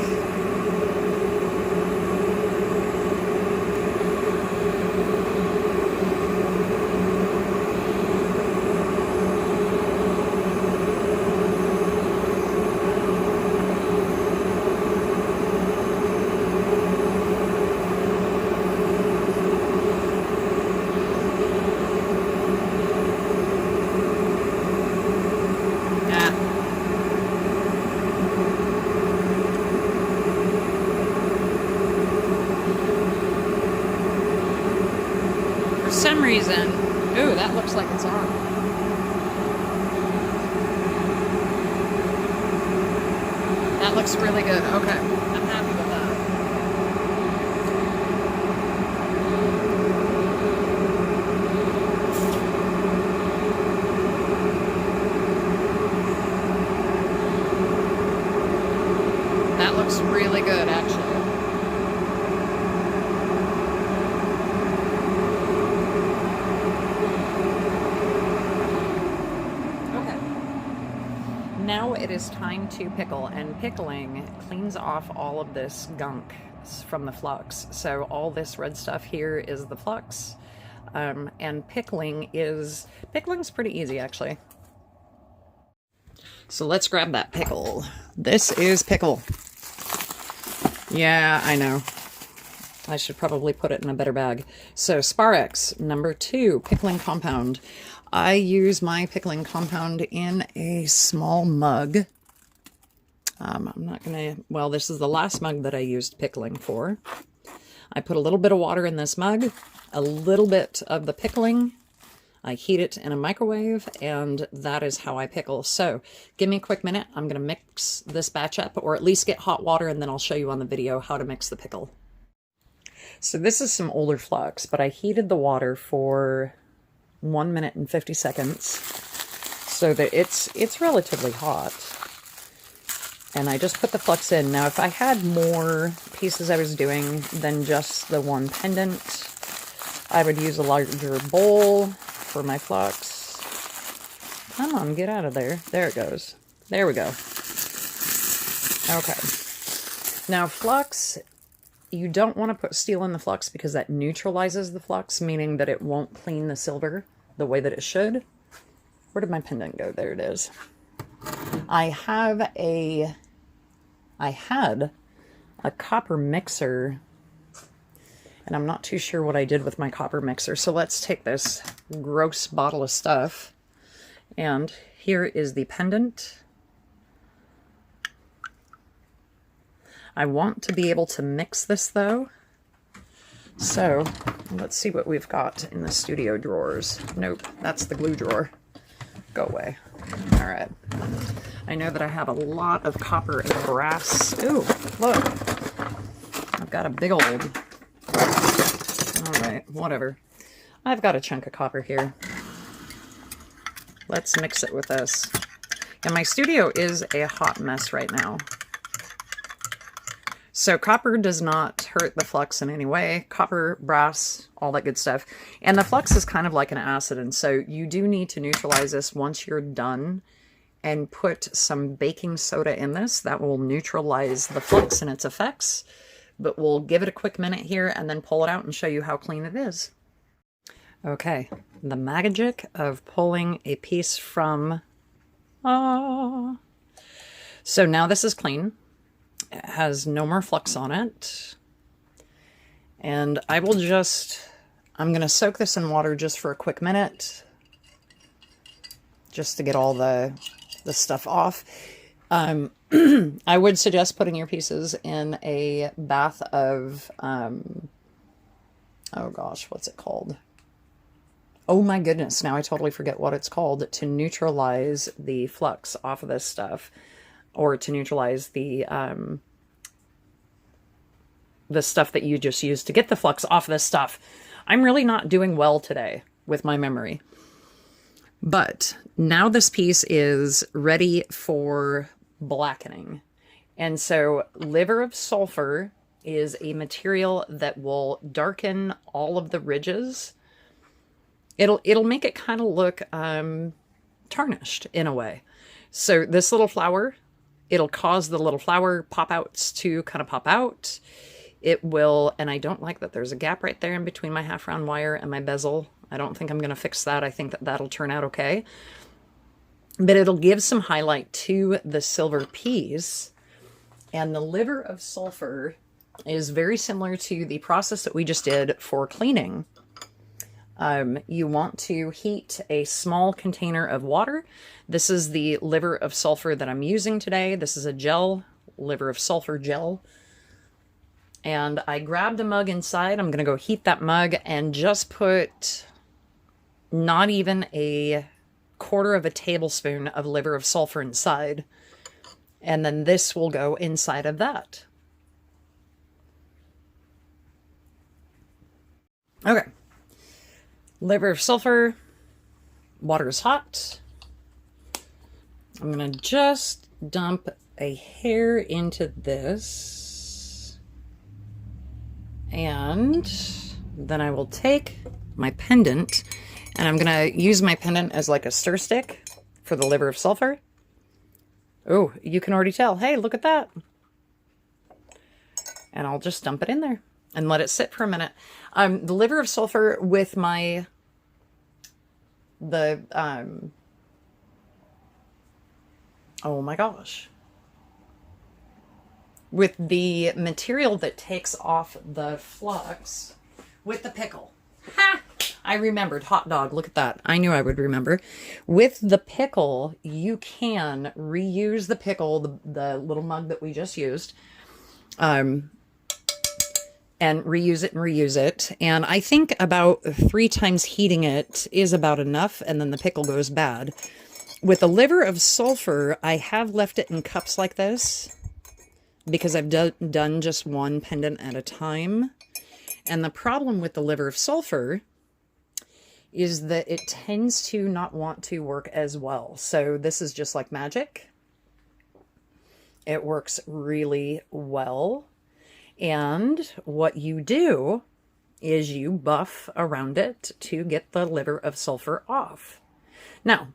squeeze in. Ooh, that looks like it's on. That looks really good. Okay, I'm happy with that. That looks really good, actually. Now it is time to pickle, and pickling cleans off all of this gunk from the flux. So all this red stuff here is the flux, and pickling's pretty easy, actually. So let's grab that pickle. This is Pickle. Yeah, I know. I should probably put it in a better bag. So Sparex, number 2, pickling compound. I use my pickling compound in a small mug. I'm not gonna, well, this is the last mug that I used pickling for. I put a little bit of water in this mug, a little bit of the pickling. I heat it in a microwave, and that is how I pickle. So give me a quick minute. I'm gonna mix this batch up, or at least get hot water, and then I'll show you on the video how to mix the pickle. So this is some older flux, but I heated the water for 1 minute and 50 seconds so that it's relatively hot. And I just put the flux in. Now, if I had more pieces I was doing than just the one pendant, I would use a larger bowl for my flux. Come on, get out of there. There it goes. There we go. Okay. Now, flux, you don't want to put steel in the flux because that neutralizes the flux, meaning that it won't clean the silver the way that it should. Where did my pendant go? There it is. I had a copper mixer, and I'm not too sure what I did with my copper mixer. So let's take this gross bottle of stuff, and here is the pendant. I want to be able to mix this though. So let's see what we've got in the studio drawers. Nope, that's the glue drawer. Go away. All right. I know that I have a lot of copper and brass. Ooh, look. I've got a big old... All right, whatever. I've got a chunk of copper here. Let's mix it with this. And my studio is a hot mess right now. So copper does not hurt the flux in any way. Copper, brass, all that good stuff. And the flux is kind of like an acid, and so you do need to neutralize this once you're done and put some baking soda in this. That will neutralize the flux and its effects. But we'll give it a quick minute here and then pull it out and show you how clean it is. Okay, the magic of pulling a piece from... So now this is clean. It has no more flux on it. And I will I'm going to soak this in water just for a quick minute, just to get all the stuff off. I would suggest putting your pieces in a bath of, oh gosh, what's it called? Oh my goodness, now I totally forget what it's called, to neutralize the flux off of this stuff. Or to neutralize the stuff that you just used to get the flux off this stuff. I'm really not doing well today with my memory. But now this piece is ready for blackening. And so liver of sulfur is a material that will darken all of the ridges. It'll make it kind of look tarnished in a way. So this little flower, it'll cause the little flower pop-outs to kind of pop out. It will, and I don't like that there's a gap right there in between my half-round wire and my bezel. I don't think I'm going to fix that. I think that that'll turn out okay. But it'll give some highlight to the silver piece. And the liver of sulfur is very similar to the process that we just did for cleaning. You want to heat a small container of water. This is the liver of sulfur that I'm using today. This is a gel, liver of sulfur gel. And I grabbed a mug inside. I'm going to go heat that mug and just put not even a quarter of a tablespoon of liver of sulfur inside. And then this will go inside of that. Okay. Liver of sulfur. Water is hot. I'm going to just dump a hair into this. And then I will take my pendant, and I'm going to use my pendant as like a stir stick for the liver of sulfur. Oh, you can already tell. Hey, look at that. And I'll just dump it in there and let it sit for a minute. The liver of sulfur with my, oh my gosh. With the material that takes off the flux with the pickle. Ha! I remembered. Hot dog. Look at that. I knew I would remember. With the pickle, you can reuse the pickle, the little mug that we just used, and reuse it and reuse it. And I think about 3 times heating it is about enough, and then the pickle goes bad. With the liver of sulfur, I have left it in cups like this because I've done just one pendant at a time. And the problem with the liver of sulfur is that it tends to not want to work as well. So this is just like magic. It works really well. And what you do is you buff around it to get the liver of sulfur off. Now,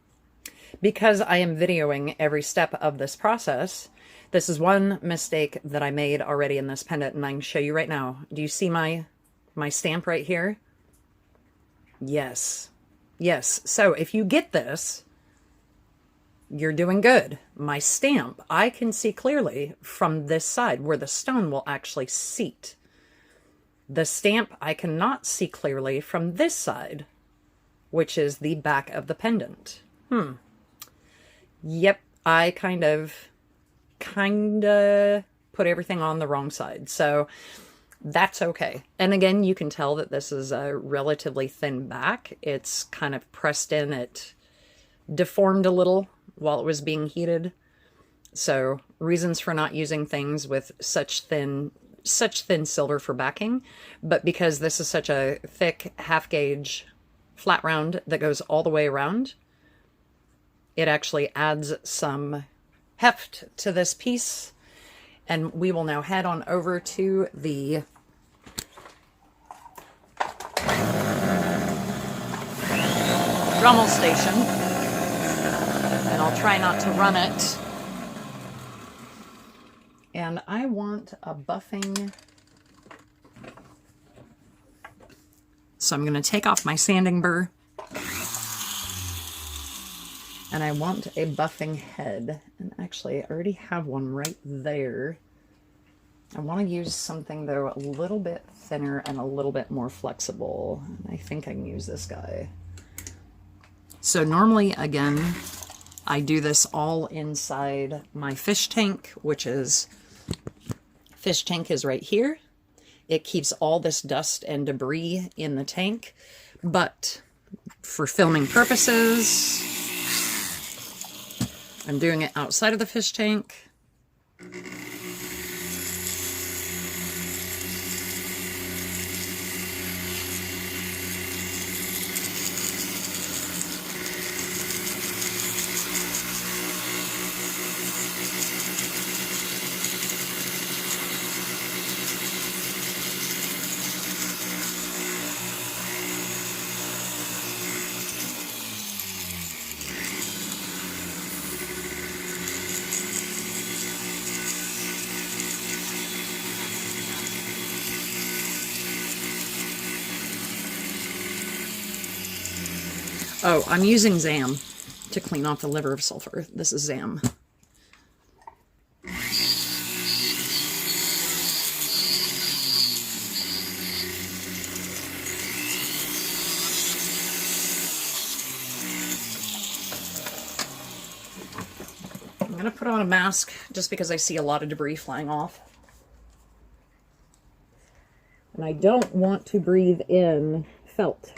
because I am videoing every step of this process, this is one mistake that I made already in this pendant, and I can show you right now. Do you see my stamp right here? Yes. Yes. So if you get this, you're doing good. My stamp, I can see clearly from this side where the stone will actually seat. The stamp, I cannot see clearly from this side, which is the back of the pendant. Yep, I kind of put everything on the wrong side. So that's okay. And again, you can tell that this is a relatively thin back. It's kind of pressed in. It deformed a little while it was being heated. So reasons for not using things with such thin silver for backing. But because this is such a thick half gauge flat round that goes all the way around, it actually adds some heft to this piece. And we will now head on over to the Dremel station. And I'll try not to run it. And I want a buffing. So I'm going to take off my sanding burr. And I want a buffing head. And actually, I already have one right there. I want to use something, though, a little bit thinner and a little bit more flexible. And I think I can use this guy. So normally, again, I do this all inside my fish tank, which is, fish tank is right here. It keeps all this dust and debris in the tank. But for filming purposes, I'm doing it outside of the fish tank. Oh, I'm using Zam to clean off the liver of sulfur. This is Zam. I'm going to put on a mask just because I see a lot of debris flying off. And I don't want to breathe in felt.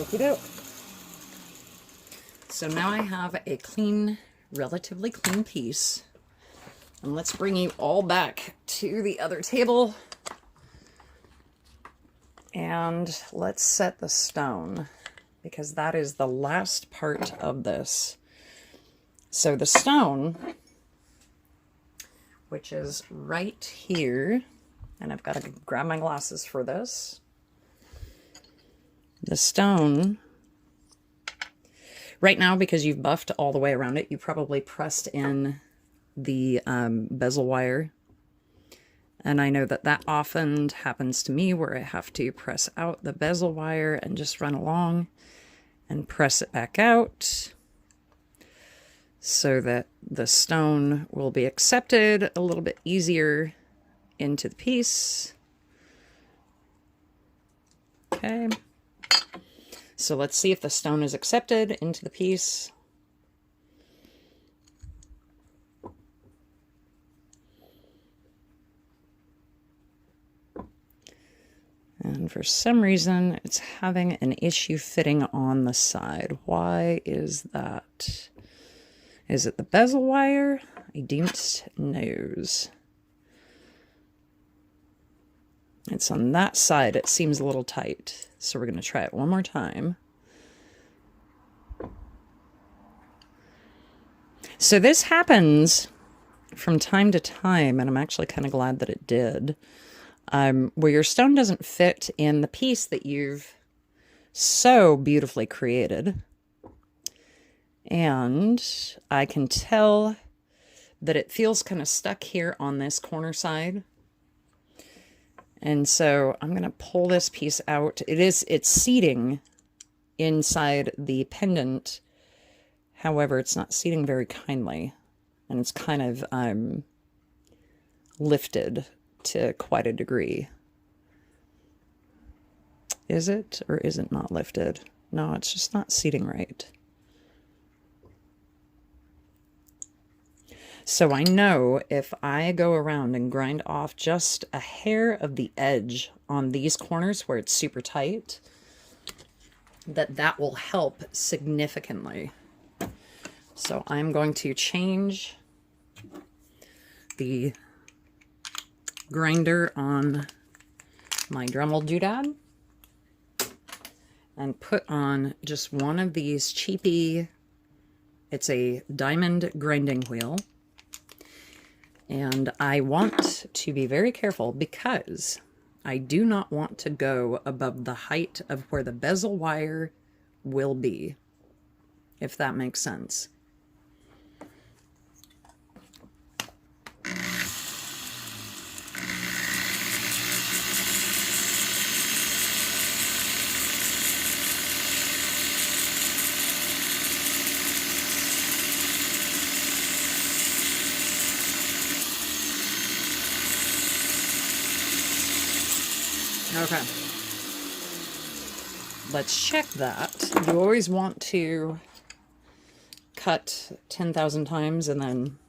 Okie doke. So now I have a clean, relatively clean piece. And let's bring you all back to the other table. And let's set the stone, because that is the last part of this. So the stone, which is right here, and I've got to grab my glasses for this. The stone, right now, because you've buffed all the way around it, you probably pressed in the bezel wire. And I know that that often happens to me, where I have to press out the bezel wire and just run along and press it back out so that the stone will be accepted a little bit easier into the piece. Okay. So let's see if the stone is accepted into the piece. And for some reason, it's having an issue fitting on the side. Why is that? Is it the bezel wire? I don't know. It's on that side. It seems a little tight. So we're going to try it one more time. So this happens from time to time, and I'm actually kind of glad that it did. Where your stone doesn't fit in the piece that you've so beautifully created. And I can tell that it feels kind of stuck here on this corner side. And so I'm going to pull this piece out. It's seating inside the pendant. However, it's not seating very kindly. And it's kind of lifted to quite a degree. Is it or is it not lifted? No, it's just not seating right. So I know if I go around and grind off just a hair of the edge on these corners where it's super tight, that will help significantly. So I'm going to change the grinder on my Dremel doodad and put on just one of these cheapy, it's a diamond grinding wheel. And I want to be very careful because I do not want to go above the height of where the bezel wire will be, if that makes sense. Okay, let's check that. You always want to cut 10,000 times and then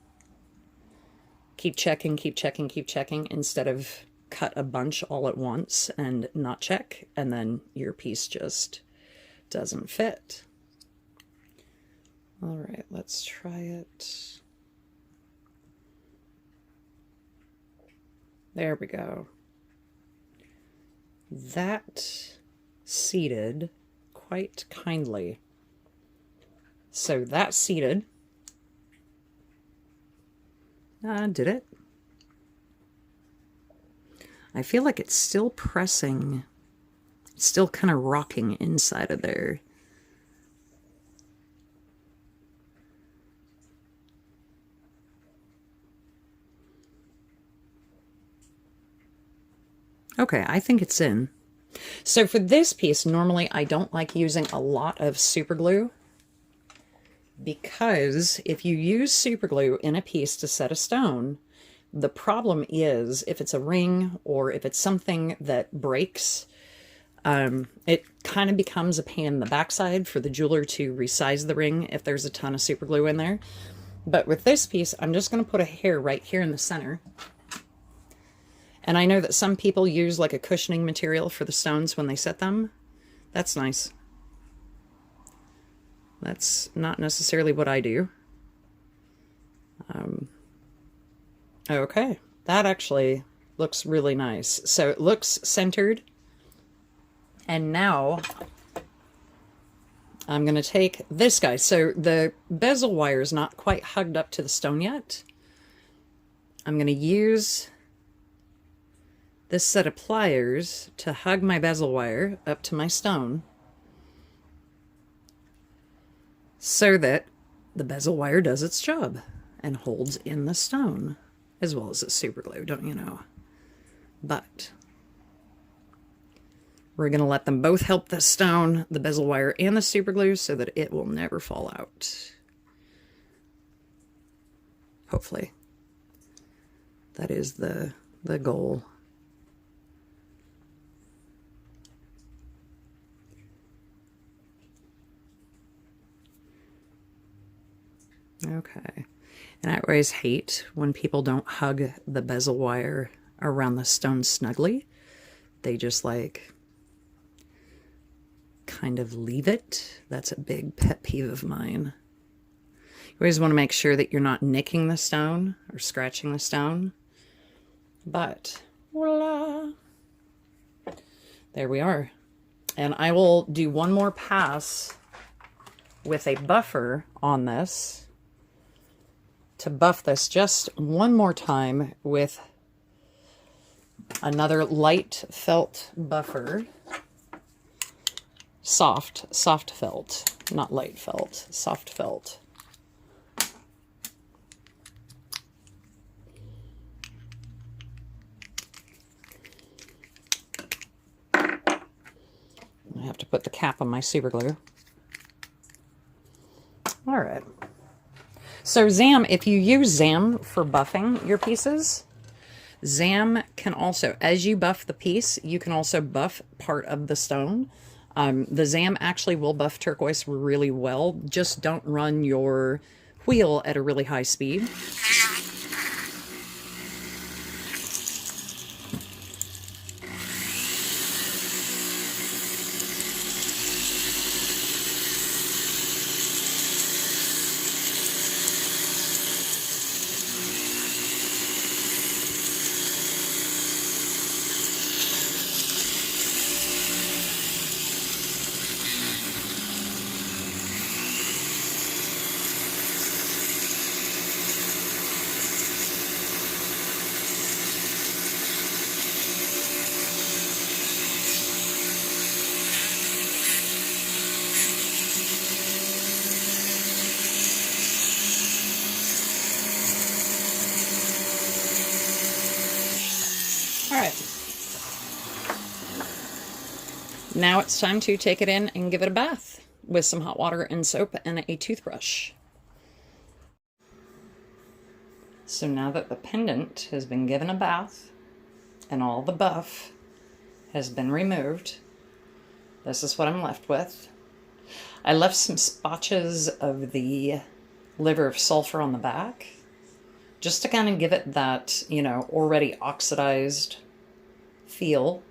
keep checking, keep checking, keep checking, instead of cut a bunch all at once and not check, and then your piece just doesn't fit. All right, let's try it. There we go. That seated quite kindly. So that seated. Did it? I feel like it's still pressing. It's still kind of rocking inside of there. Okay, I think it's in. So for this piece, normally I don't like using a lot of super glue, because if you use super glue in a piece to set a stone, the problem is if it's a ring or if it's something that breaks, it kind of becomes a pain in the backside for the jeweler to resize the ring if there's a ton of super glue in there. But with this piece, I'm just going to put a hair right here in the center. And I know that some people use like a cushioning material for the stones when they set them. That's nice. That's not necessarily what I do. Okay, that actually looks really nice. So it looks centered. And now I'm going to take this guy. So the bezel wire is not quite hugged up to the stone yet. I'm going to use this set of pliers to hug my bezel wire up to my stone so that the bezel wire does its job and holds in the stone, as well as it's super glue, don't you know? But we're going to let them both help the stone, the bezel wire, and the super glue so that it will never fall out. Hopefully. That is the goal. Okay. And I always hate when people don't hug the bezel wire around the stone snugly. They just like kind of leave it. That's a big pet peeve of mine. You always want to make sure that you're not nicking the stone or scratching the stone. But voila. There we are. And I will do one more pass with a buffer on this to buff this just one more time with another light felt buffer. Soft felt, not light felt, soft felt. I have to put the cap on my super glue. All right. So ZAM, if you use ZAM for buffing your pieces, ZAM can also, as you buff the piece, you can also buff part of the stone. The ZAM actually will buff turquoise really well. Just don't run your wheel at a really high speed. All right. Now it's time to take it in and give it a bath with some hot water and soap and a toothbrush. So now that the pendant has been given a bath and all the buff has been removed, this is what I'm left with. I left some spotches of the liver of sulfur on the back just to kind of give it that, you know, already oxidized feel.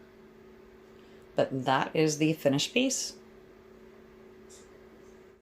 But that is the finished piece.